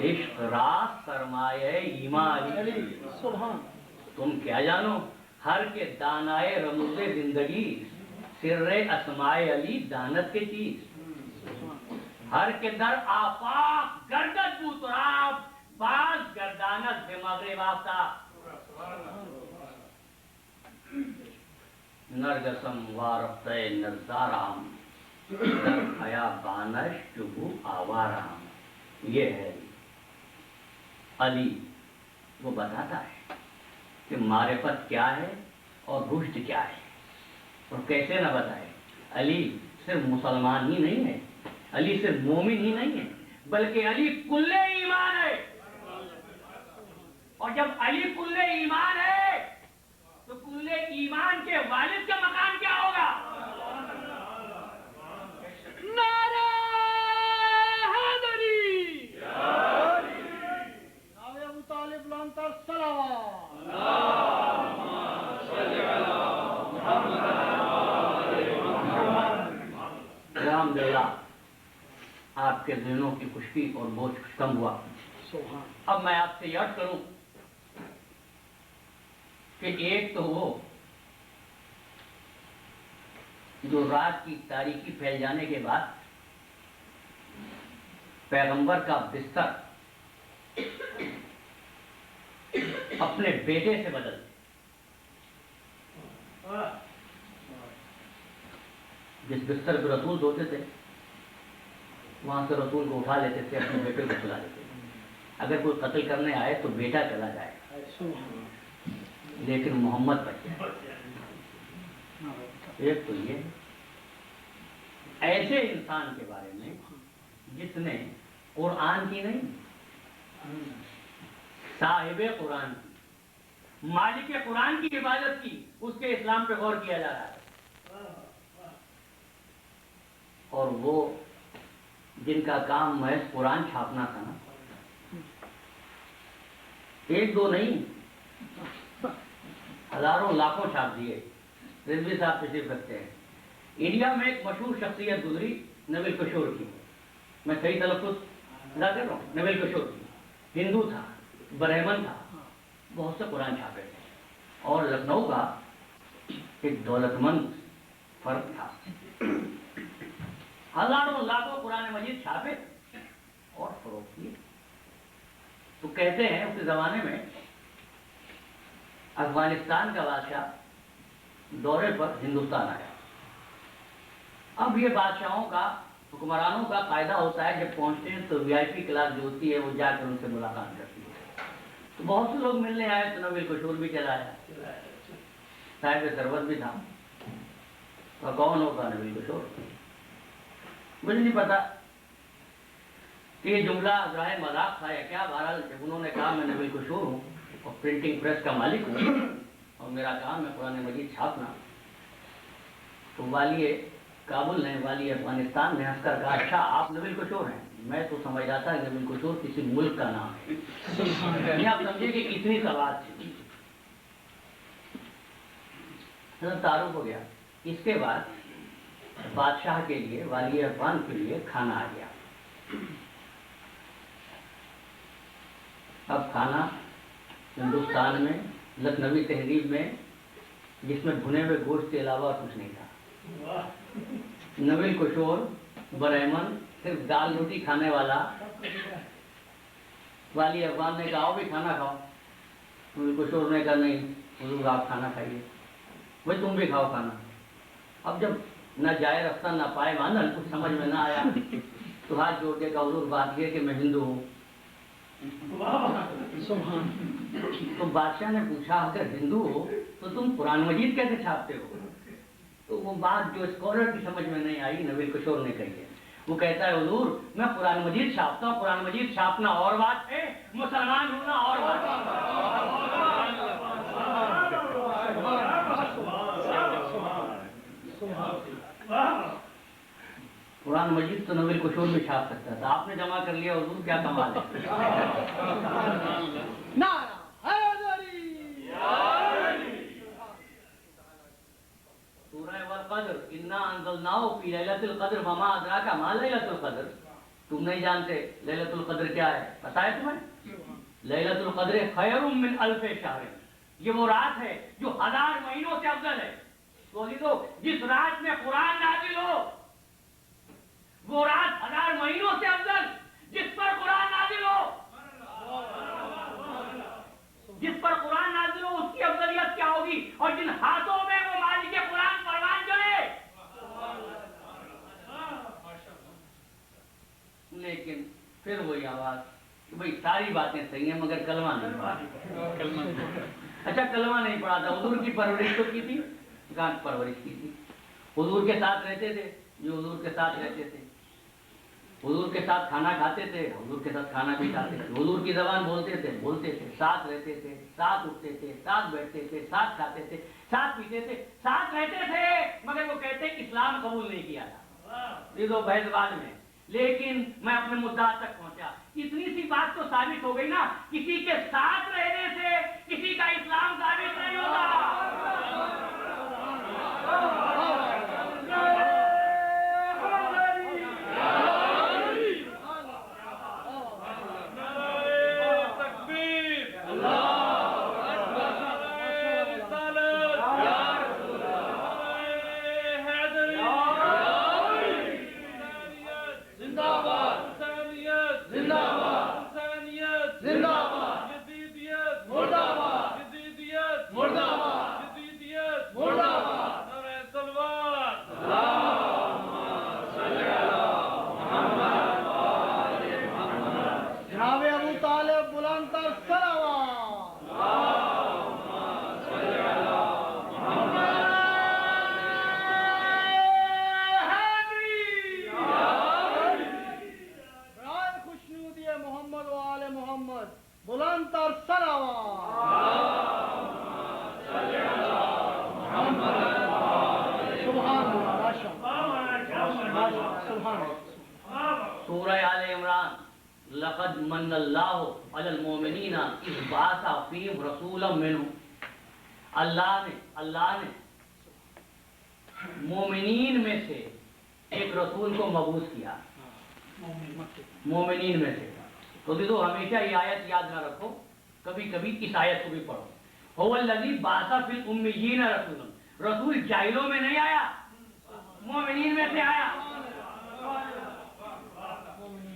عشق راست سرمایہ ایمان علی۔ سبحان تم کیا جانو ہر کے دانائے رموز زندگی، سر اسمائے علی دانت کے چیز، ہر کے در آفاق گردت بوتراب، باز گردانت بے مغرب آفتاب، نرگسم وارفتہ نرزارام، در حیا بانش چبو آوارام۔ یہ ہے علی، وہ بتاتا ہے کہ معرفت کیا ہے اور رشد کیا ہے، اور کیسے نہ بتائے۔ علی صرف مسلمان ہی نہیں ہے، علی صرف مومن ہی نہیں ہے، بلکہ علی کل ایمان ہے۔ اور جب علی کل ایمان ہے تو کل ایمان کے والد کا مقام کیا ہوگا؟ نعرہ حیدری، نعرہ ابو طالب لانتر صلوات۔ الحمدللہ آپ کے ذہنوں کی خشکی اور بوجھ کم ہوا۔ سبحان اب میں آپ سے یاد کروں کہ ایک تو وہ جو رات کی تاریکی پھیل جانے کے بعد پیغمبر کا بستر اپنے بیٹے سے بدل، جس بستر پہ رسول سوتے تھے وہاں سے رسول کو اٹھا لیتے تھے، اپنے بیٹے کو چلا لیتے تھے۔ اگر کوئی قتل کرنے آئے تو بیٹا چلا جائے لیکن محمد بچ جائے۔ ایک تو یہ ایسے انسان کے بارے میں جس نے قرآن کی نہیں، صاحب قرآن کی، مالک قرآن کی عبادت کی، اس کے اسلام پہ غور کیا جا رہا ہے۔ اور وہ جن کا کام محض قرآن چھاپنا تھا نا، ایک دو نہیں، ہزاروں لاکھوں چھاپ دیے۔ رضوی صاحب تشریف رکھتے ہیں، انڈیا میں ایک مشہور شخصیت گزری نویل کشور کی، میں صحیح تلفظ ادا کر رہا ہوں، نویل کشور کی، ہندو تھا، برہمن تھا، بہت سے قرآن چھاپے تھے، اور لکھنؤ کا ایک دولت مند فرد تھا، ہزاروں لاکھوں قرآن مجید چھاپے اور فروخت کیے۔ تو کہتے ہیں اس زمانے میں افغانستان کا بادشاہ دورے پر ہندوستان آیا۔ اب یہ بادشاہوں کا، حکمرانوں کا قاعدہ ہوتا ہے جب پہنچتے ہیں تو وی آئی پی کلاس جو ہوتی ہے وہ جا کر ان سے ملاقات کرتی ہے۔ تو بہت سے لوگ ملنے آئے تو نویل کشور بھی چلا آیا، صاحب ثروت بھی تھا، اور کون ہوگا نویل کشور؟ مجھے نہیں پتا کہ یہ جملہ ظاہر مذاق تھا یا کیا، بہرحال جب انہوں نے کہا میں نویل کشور ہوں اور پرنٹنگ پریس کا مالک ہوں اور میرا کام ہے قرآن مجید چھاپنا، تو والی کابل نے، والی افغانستان نے ہنس کر کہا اچھا آپ نویل کشور ہیں؟ میں تو سمجھ رہا تھا نویل کشور کسی ملک کا نام ہے۔ یعنی آپ سمجھے کہ اتنی سوال تھی، تعارف ہو گیا۔ اس کے بعد بادشاہ کے لیے، والی افغان کے لیے کھانا آ گیا۔ اب کھانا ہندوستان میں لکھنوی تہذیب میں جس میں بھنے ہوئے گوشت کے علاوہ کچھ نہیں تھا۔ نویل کشور برہمن، صرف دال روٹی کھانے والا، والی افغان نے کہا بھی کھانا کھاؤ، نویل کشور نے کہا نہیں حضور آپ کھانا کھائیے، بھائی تم بھی کھاؤ کھانا۔ اب جب نہ جائے رفتہ نہ پائے ماندن، کچھ سمجھ میں نہ آیا تو ہاتھ جوڑ کے کہا حضور بات یہ کہ میں ہندو ہوں۔ تو بادشاہ نے پوچھا اگر ہندو ہو تو تم قرآن مجید کیسے چھاپتے ہو؟ تو وہ بات جو اسکالر کی سمجھ میں نہیں آئی نویل کشور نے کہی ہے۔ وہ کہتا ہے حضور میں قرآن مجید چھاپتا ہوں، قرآن مجید چھاپنا اور بات ہے، مسلمان ہونا اور بات ہے۔ قرآن مجید تو نویل کشور بھی چھاپ سکتا تھا، آپ نے جمع کر لیا، حضور کیا کمال ہے۔ نعرہ القدر انا انزلناه فی لیلۃ القدر وما ادراک ما لیلۃ القدر. تم نہیں جانتے لیلۃ القدر کیا ہے؟ پتہ ہے تمہیں؟ لیلۃ القدر خیر من الف شہر. یہ وہ رات ہے جو 1000 مہینوں سے افضل ہے. تو جس رات میں قرآن نازل ہو وہ رات 1000 مہینوں سے افضل. جس پر قرآن نازل ہو اس کی افضلیت کیا ہوگی؟ اور جن ہاتھوں میں وہ مالک قرآن پروان چلے. لیکن پھر وہی آواز کہ بھئی ساری باتیں صحیح ہیں مگر کلمہ نہیں پڑھا. اچھا کلمہ نہیں پڑھا تھا. حضور کی پرورش تو کی تھی، گان پرورش کی تھی. حضور کے ساتھ رہتے تھے جو حضور کے ساتھ رہتے تھے. حضور کے ساتھ کھانا کھاتے تھے، حضور کے ساتھ کھانا بھی کھاتے تھے. حضور کی زبان بولتے تھے، ساتھ رہتے تھے، ساتھ اٹھتے تھے، ساتھ بیٹھتے تھے، ساتھ کھاتے تھے، ساتھ پیتے تھے، ساتھ رہتے تھے. مگر وہ کہتے اسلام قبول نہیں کیا تھا. یہ تو بحث بعد میں. لیکن میں اپنے مدعا تک پہنچا. اتنی سی بات تو ثابت ہو گئی نا، کسی کے ساتھ رہنے سے کسی کا اسلام ثابت نہیں ہوتا. سورہ آل عمران لقد من اللہ علی المؤمنین اذ بعث فیہم رسولا منہم. اللہ نے مومنین میں سے ایک رسول کو مبعوث کیا. مومنین میں سے. تو دیکھو ہمیشہ یہ آیت یاد نہ رکھو، کبھی کبھی اس آیت کو بھی پڑھو. هو الذی بعث فی الامیین رسولا. رسول جاہلوں میں نہیں آیا، مومنین میں سے آیا.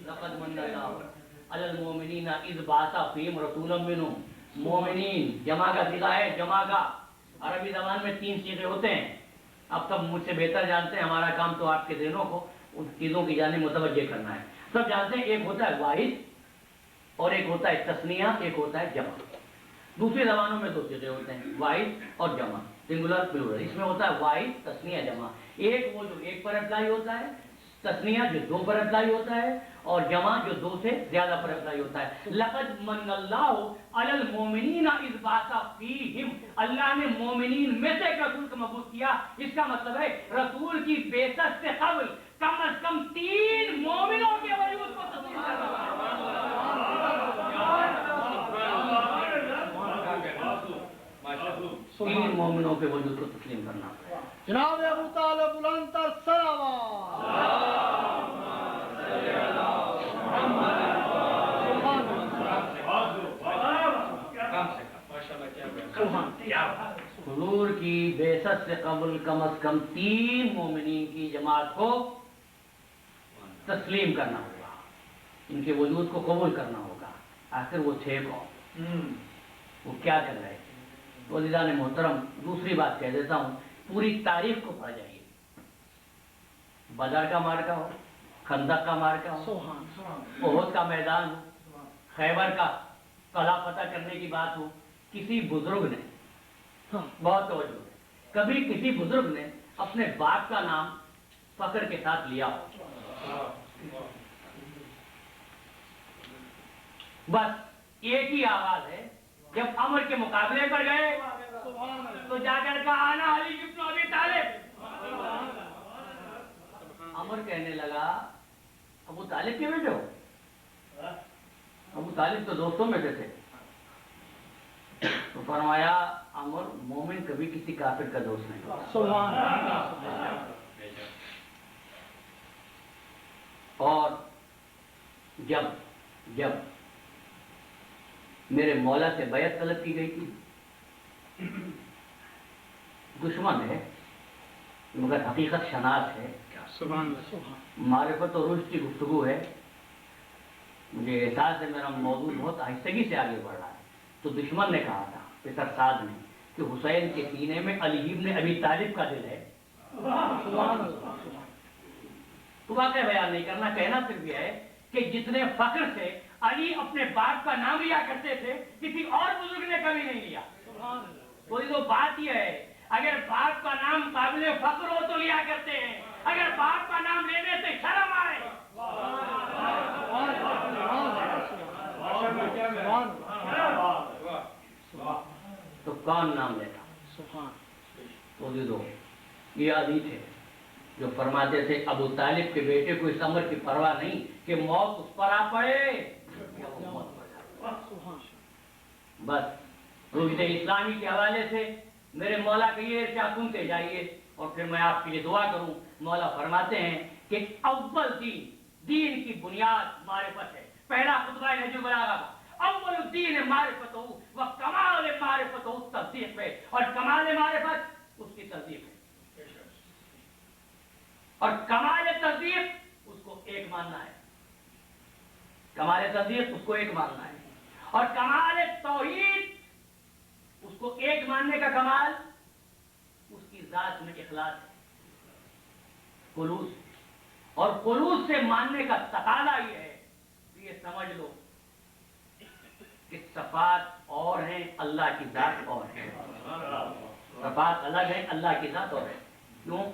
لقد من اللہ علی المؤمنین اذ بعث فیہم رسولا منہم. مومنین جمع کا صیغہ ہے. جمع کا عربی زبان میں 3 صیغے ہوتے ہیں. اب سب مجھ سے بہتر جانتے ہیں، ہمارا کام تو آپ کے ذہنوں کو ان چیزوں کی جانب متوجہ کرنا ہے. سب جانتے ہیں ایک ہوتا ہے واحد اور ایک ہوتا ہے تثنیہ، ایک ہوتا ہے جمع. دوسری زبانوں میں 2 صیغے ہوتے ہیں، واحد اور جمع، سنگولر پلورل. اس میں ہوتا ہے واحد، تثنیہ، جمع. ایک وہ جو 1 پر اپلائی ہوتا ہے، تثنیہ جو 2 پر اپلائی ہوتا ہے، اور جمع جو 2 سے زیادہ پر اپلائی ہوتا ہے. لقد من اللہ علی المؤمنین اذ بعث فیہم. اللہ نے مومنین میں سے ایک رسول کو مبعوث کیا. اس کا مطلب ہے رسول کی بعثت سے قبل کم از کم 3 مومنوں کے وجود کو تسلیم کرنا. 3 مومنوں کے وجود کو تسلیم کرنا. جناب ابو طالب بلند تر صلوات. حضور کی بعثت سے قبل کم از کم 3 مومنین کی جماعت کو تسلیم کرنا ہوگا، ان کے وجود کو قبول کرنا ہوگا. آخر وہ تھے کون؟ وہ کیا کر رہے تھے؟ عزیزان محترم، دوسری بات کہہ دیتا ہوں، پوری تاریخ کو پڑھ جائیے. بدر کا مارکا ہو، خندق کا مارکا ہو، احد کا میدان ہو، خیبر کا قلعہ فتح کرنے کی بات ہو، کسی بزرگ نے بہت توجہ ہے، کبھی کسی بزرگ نے اپنے باپ کا نام فخر کے ساتھ لیا ہو؟ بس ایک ہی آواز ہے. جب عمر کے مقابلے پر گئے تو جا کر کہا انا علی ابن ابی طالب. عمر کہنے لگا ابو طالب کے بیٹے ہو؟ ابو طالب تو دوستوں میں سے تھے. تو فرمایا عمر مومن کبھی کسی کافر کا دوست نہیں ہوتا. سبحان اللہ. اور جب میرے مولا سے بیعت طلب کی گئی تھی، دشمن ہے مگر حقیقت شناس ہے، سبحان اللہ. معرفت اور رشد کی گفتگو ہے. مجھے احساس ہے میرا موضوع بہت آہستگی سے آگے بڑھ رہا ہے. تو دشمن نے کہا تھا پتر سعد نے کہ حسین کے سینے میں علی ابن ابی طالب کا دل ہے. تو واقعہ بیان نہیں کرنا، کہنا صرف یہ ہے کہ جتنے فخر سے علی اپنے باپ کا نام لیا کرتے تھے کسی اور بزرگ نے کبھی نہیں لیا. کوئی تو بات یہ ہے اگر باپ کا نام قابل فخر ہو تو لیا کرتے ہیں، اگر باپ کا نام لینے سے شرم آئے تو کون نام لیتا. تو دو یہ حدیث ہے جو فرماتے تھے ابو طالب کے بیٹے کو اس امر کی پرواہ نہیں کہ موت اس پر آ پڑے، بس روحیت اسلامی کے حوالے سے میرے مولا کے یہ ارشاد سنتے جائیے اور پھر میں آپ کے لیے دعا کروں. مولا فرماتے ہیں کہ اول دین کی بنیاد معرفت ہے. پہلا خطبہ نہج البلاغہ کا اول الدین معرفت ہو و کمال معرفت ہو تصدیق ہے، اور کمال معرفت اس کی تصدیق ہے، اور کمال تصدیق اس کو ایک ماننا ہے. کمال تصدیق اس کو ایک ماننا ہے، اور کمال توحید اس کو ایک ماننے کا کمال اس کی ذات میں اخلاص ہے، خلوص. اور خلوص سے ماننے کا تقاضا یہ ہے کہ یہ سمجھ لو کہ صفات اور ہیں، اللہ کی ذات اور ہے. صفات الگ ہیں، اللہ کی ذات اور ہے. کیوں؟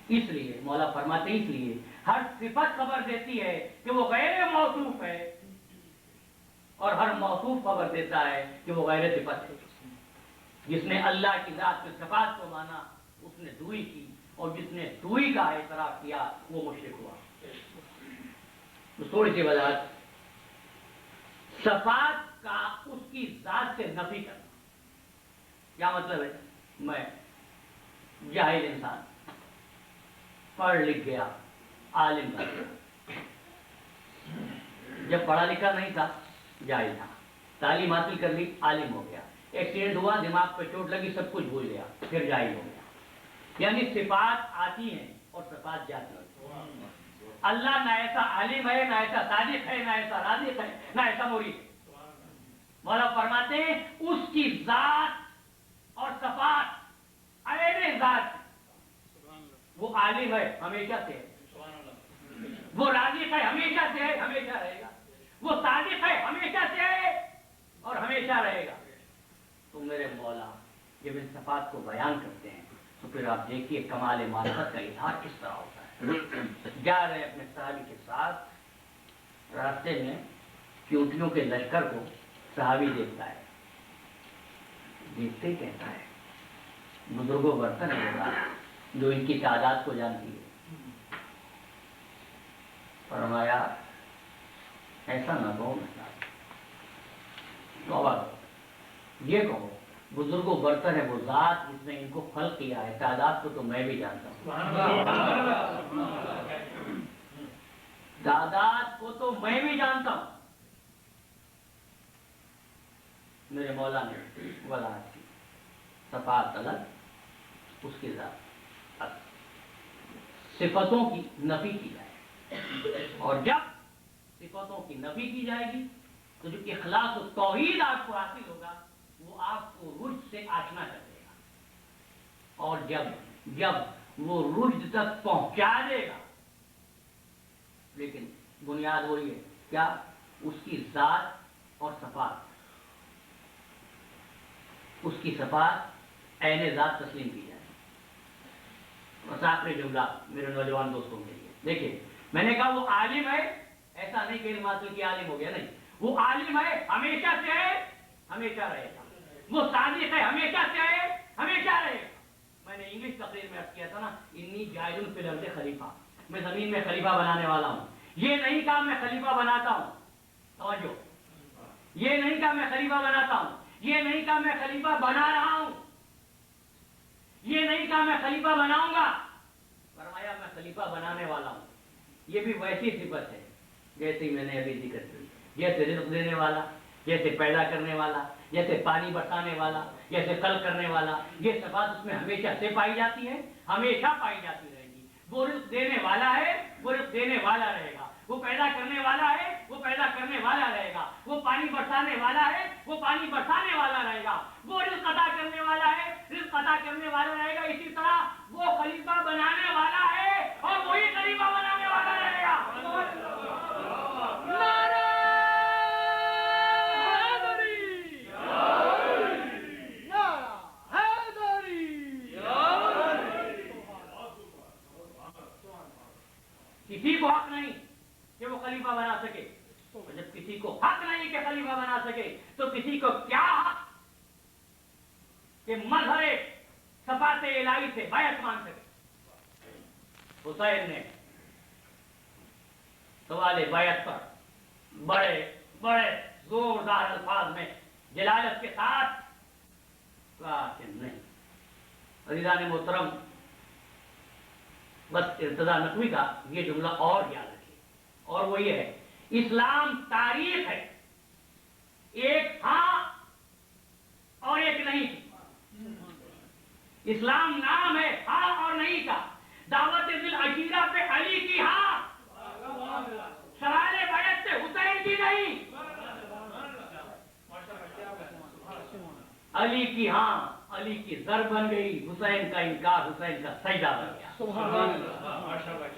اس لیے مولا فرماتے اس لیے ہر صفت خبر دیتی ہے کہ وہ غیر موصوف ہے، اور ہر موصوف خبر دیتا ہے کہ وہ غیر صفت ہے. جس نے اللہ کی ذات کے صفات کو مانا اس نے دوئی کی، اور جس نے دوئی کا اعتراف کیا وہ مشرک ہوا. تھوڑی سی وضاحت. صفات کا اس کی ذات سے نفی کرنا کیا مطلب ہے؟ میں جاہل انسان پڑھ لکھ گیا، عالم بن گیا. جب پڑھا لکھا نہیں تھا جاہل تھا، تعلیم حاصل کر لی عالم ہو گیا، ایکسیڈنٹ ہوا دماغ پہ چوٹ لگی سب کچھ بھول گیا پھر جاہل ہو گیا. یعنی صفات آتی ہیں اور صفات جاتی ہیں. اللہ نہ ایسا عالم ہے، نہ ایسا صادق ہے، نہ ایسا رازق ہے، نہ ایسا مرید ہے. مولا فرماتے ہیں اس کی ذات اور صفات عین ذات. وہ عالم ہے ہمیشہ سے ہے، وہ رازق ہے ہمیشہ سے ہے، ہمیشہ رہے گا. وہ صادق ہے ہمیشہ سے ہے اور ہمیشہ رہے گا. تو میرے مولا جب ان صفات کو بیان کرتے ہیں تو پھر آپ دیکھیے کمال معرفت کا اظہار کس طرح ہوتا ہے. جا رہے اپنے صحابی کے ساتھ، راستے میں چونٹیوں کے لشکر کو صحابی دیکھتا ہے، دیکھتے ہی کہتا ہے بزرگوں برتن ہوگا جو ان کی تعداد کو جانتی ہے. فرمایا ایسا نہ کہو، یہ کہو بزرگوں برتن ہے وہ ذات جس نے ان کو خلق کیا ہے، تعداد کو تو میں بھی جانتا ہوں. تعداد کو تو میں بھی جانتا ہوں. میرے مولا نے وضاحت کی صفات الگ، اس کی ذات الگ. صفتوں کی نفی کی جائے، اور جب صفتوں کی نفی کی جائے گی تو جو اخلاص و توحید آپ کو حاصل ہوگا وہ آپ کو رشد سے آشنا کر دے گا. اور جب وہ رشد تک پہنچا دے گا، لیکن بنیاد وہی ہے کیا؟ اس کی ذات اور صفات. اس کی صفات عین ذات تسلیم کی جائے. بس آخری جملہ میرے نوجوان دوستوں کے لیے دیکھیے، میں نے کہا وہ عالم ہے، ایسا نہیں کہ علم حاصل کیا عالم ہو گیا، نہیں. وہ عالم ہے ہمیشہ سے ہے، ہمیشہ رہے گا. وہ صادق ہے ہمیشہ سے ہے، ہمیشہ رہے گا. میں نے انگلش تقریر میں عرض کیا تھا نا، انی جاعل فی الارض خلیفہ، میں زمین میں خلیفہ بنانے والا ہوں. یہ نہیں کہا میں خلیفہ بناتا ہوں، توجہ، یہ نہیں کہا میں خلیفہ بناتا ہوں، یہ نہیں کہا میں خلیفہ بنا رہا ہوں، یہ نہیں کہا میں خلیفہ بناؤں گا، فرمایا میں خلیفہ بنانے والا ہوں۔ یہ بھی ویسی صفت ہے جیسی میں نے ابھی ذکر کی، جیسے رزق دینے والا، جیسے پیدا کرنے والا، جیسے پانی برسانے والا، جیسے کل کرنے والا، یہ صفات اس میں ہمیشہ سے پائی جاتی ہے، ہمیشہ پائی جاتی رہے گی۔ وہ رزق دینے والا ہے، وہ رزق دینے والا رہے گا، وہ پیدا کرنے والا ہے، وہ پیدا کرنے والا رہے گا، وہ پانی برسانے والا ہے، وہ پانی برسانے والا رہے گا، وہ رزق عطا کرنے والا ہے، رزق عطا کرنے والا رہے گا۔ اسی طرح وہ خلیفہ بنانے والا ہے اور وہی خلیفہ بنانے والا رہے گا۔ نعرہ حیدری، نعرہ حیدری۔ کسی کو حق نہیں کہ وہ خلیفہ بنا سکے، اور جب کسی کو حق نہیں کہ خلیفہ بنا سکے تو کسی کو کیا حق کہ مظہر صفات الہی سے بیعت مانگ سکے۔ حسین نے سوال بیعت پر بڑے بڑے زوردار الفاظ میں جلالت کے ساتھ کہا کہ نہیں۔ عزیزان محترم، بس ارتضا نقوی کا یہ جملہ اور یاد رکھیے، اور وہ یہ ہے، اسلام تاریخ ہے، ایک ہاں اور ایک نہیں۔ اسلام نام ہے ہاں اور نہیں کا۔ دعوت ذی العشیرہ پہ علی کی ہاں، سوال بیعت سے حسین کی نہیں۔ علی کی ہاں علی کی زر بن گئی، حسین کا انکار حسین کا سجدہ بن گیا۔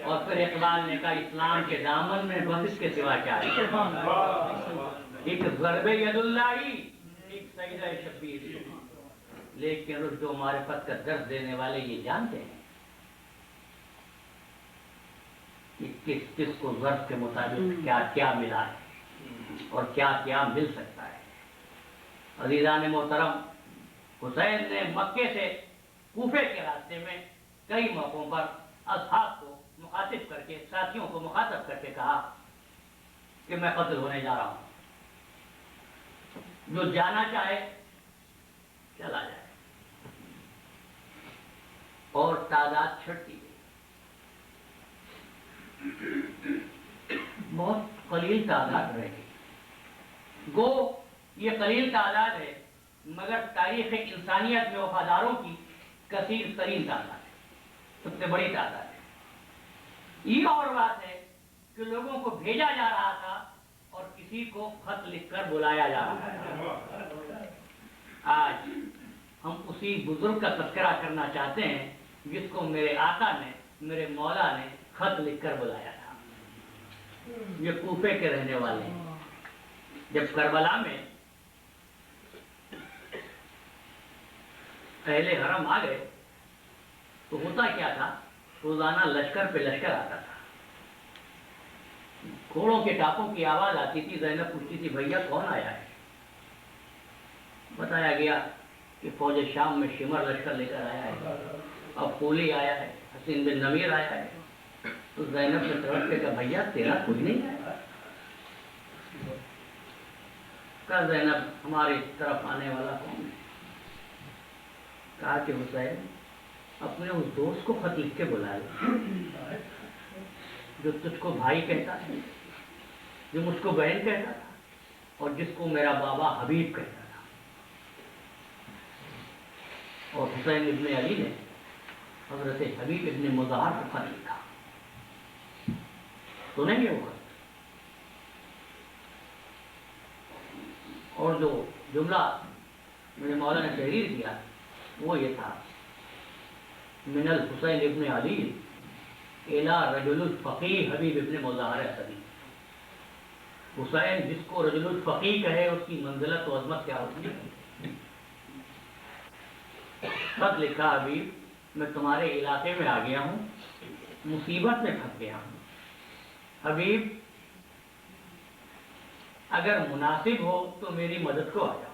اور پھر اقبال نے کہا اسلام کے دامن میں بس اس کے سوا کیا ہے، ایک ضرب ید اللہ، ایک سجدہ شبیر۔ لیکن رشد و معرفت کا درس دینے والے یہ جانتے ہیں کہ کس کس کو ظرف کے مطابق کیا کیا ملا ہے اور کیا کیا مل سکتا ہے۔ عزیزان محترم، حسین نے مکے سے کوفے کے راستے میں کئی موقعوں پر اصحاب کو مخاطب کر کے، ساتھیوں کو مخاطب کر کے کہا کہ میں قتل ہونے جا رہا ہوں، جو جانا چاہے چلا جائے۔ اور تعداد چھٹتی گئی، بہت قلیل تعداد رہ گئی۔ گو یہ قلیل تعداد ہے مگر تاریخ انسانیت میں وفاداروں کی کثیر ترین تعداد ہے، سب سے بڑی تعداد ہے۔ یہ اور بات ہے کہ لوگوں کو بھیجا جا رہا تھا اور کسی کو خط لکھ کر بلایا جا رہا تھا۔ آج ہم اسی بزرگ کا تذکرہ کرنا چاہتے ہیں جس کو میرے آقا نے، میرے مولا نے خط لکھ کر بلایا تھا۔ یہ کوفے کے رہنے والے ہیں۔ جب کربلا میں اہل حرم آ گئے تو ہوتا کیا تھا، روزانہ لشکر پہ لشکر آتا تھا، گھوڑوں کے ٹاپوں کی آواز آتی تھی، زینب پوچھتی تھی بھیا کون آیا ہے؟ بتایا گیا کہ فوج شام میں شمر لشکر لے کر آیا ہے، اب قولی آیا ہے، حسین بن نمیر آیا ہے۔ تو زینب نے تڑپ کے کہا بھیا تیرا کوئی نہیں آیا؟ کہا زینب ہماری طرف آنے والا کون ہے؟ کہا کہ حسین اپنے اس دوست کو خط لکھ کے بلا لے جو تجھ کو بھائی کہتا ہے، جو مجھ کو بہن کہتا تھا، اور جس کو میرا بابا حبیب کہتا تھا۔ اور حسین ابن علی نے حضرت حبیب ابن مظاہر کو خط لکھا، سنیں گے وہ خط؟ اور جو جملہ میرے مولا نے تحریر کیا وہ یہ تھا، من الحسین ابن علی الی رجل الفقیہ حبیب ابن مظاہر اسدی۔ حسین جس کو رجل الفقیہ کہے اس کی منزلت و عظمت کیا ہوتی ہے۔ خط لکھا حبیب میں تمہارے علاقے میں آ گیا ہوں، مصیبت میں پھنس گیا ہوں، حبیب اگر مناسب ہو تو میری مدد کو آ جاؤ۔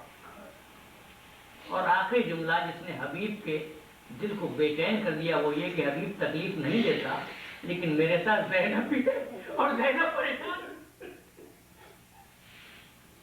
اور آخری جملہ جس نے حبیب کے دل کو بے چین کر دیا وہ یہ کہ حبیب تکلیف نہیں دیتا لیکن میرے ساتھ زینب بھی ہے اور زینب پریشان۔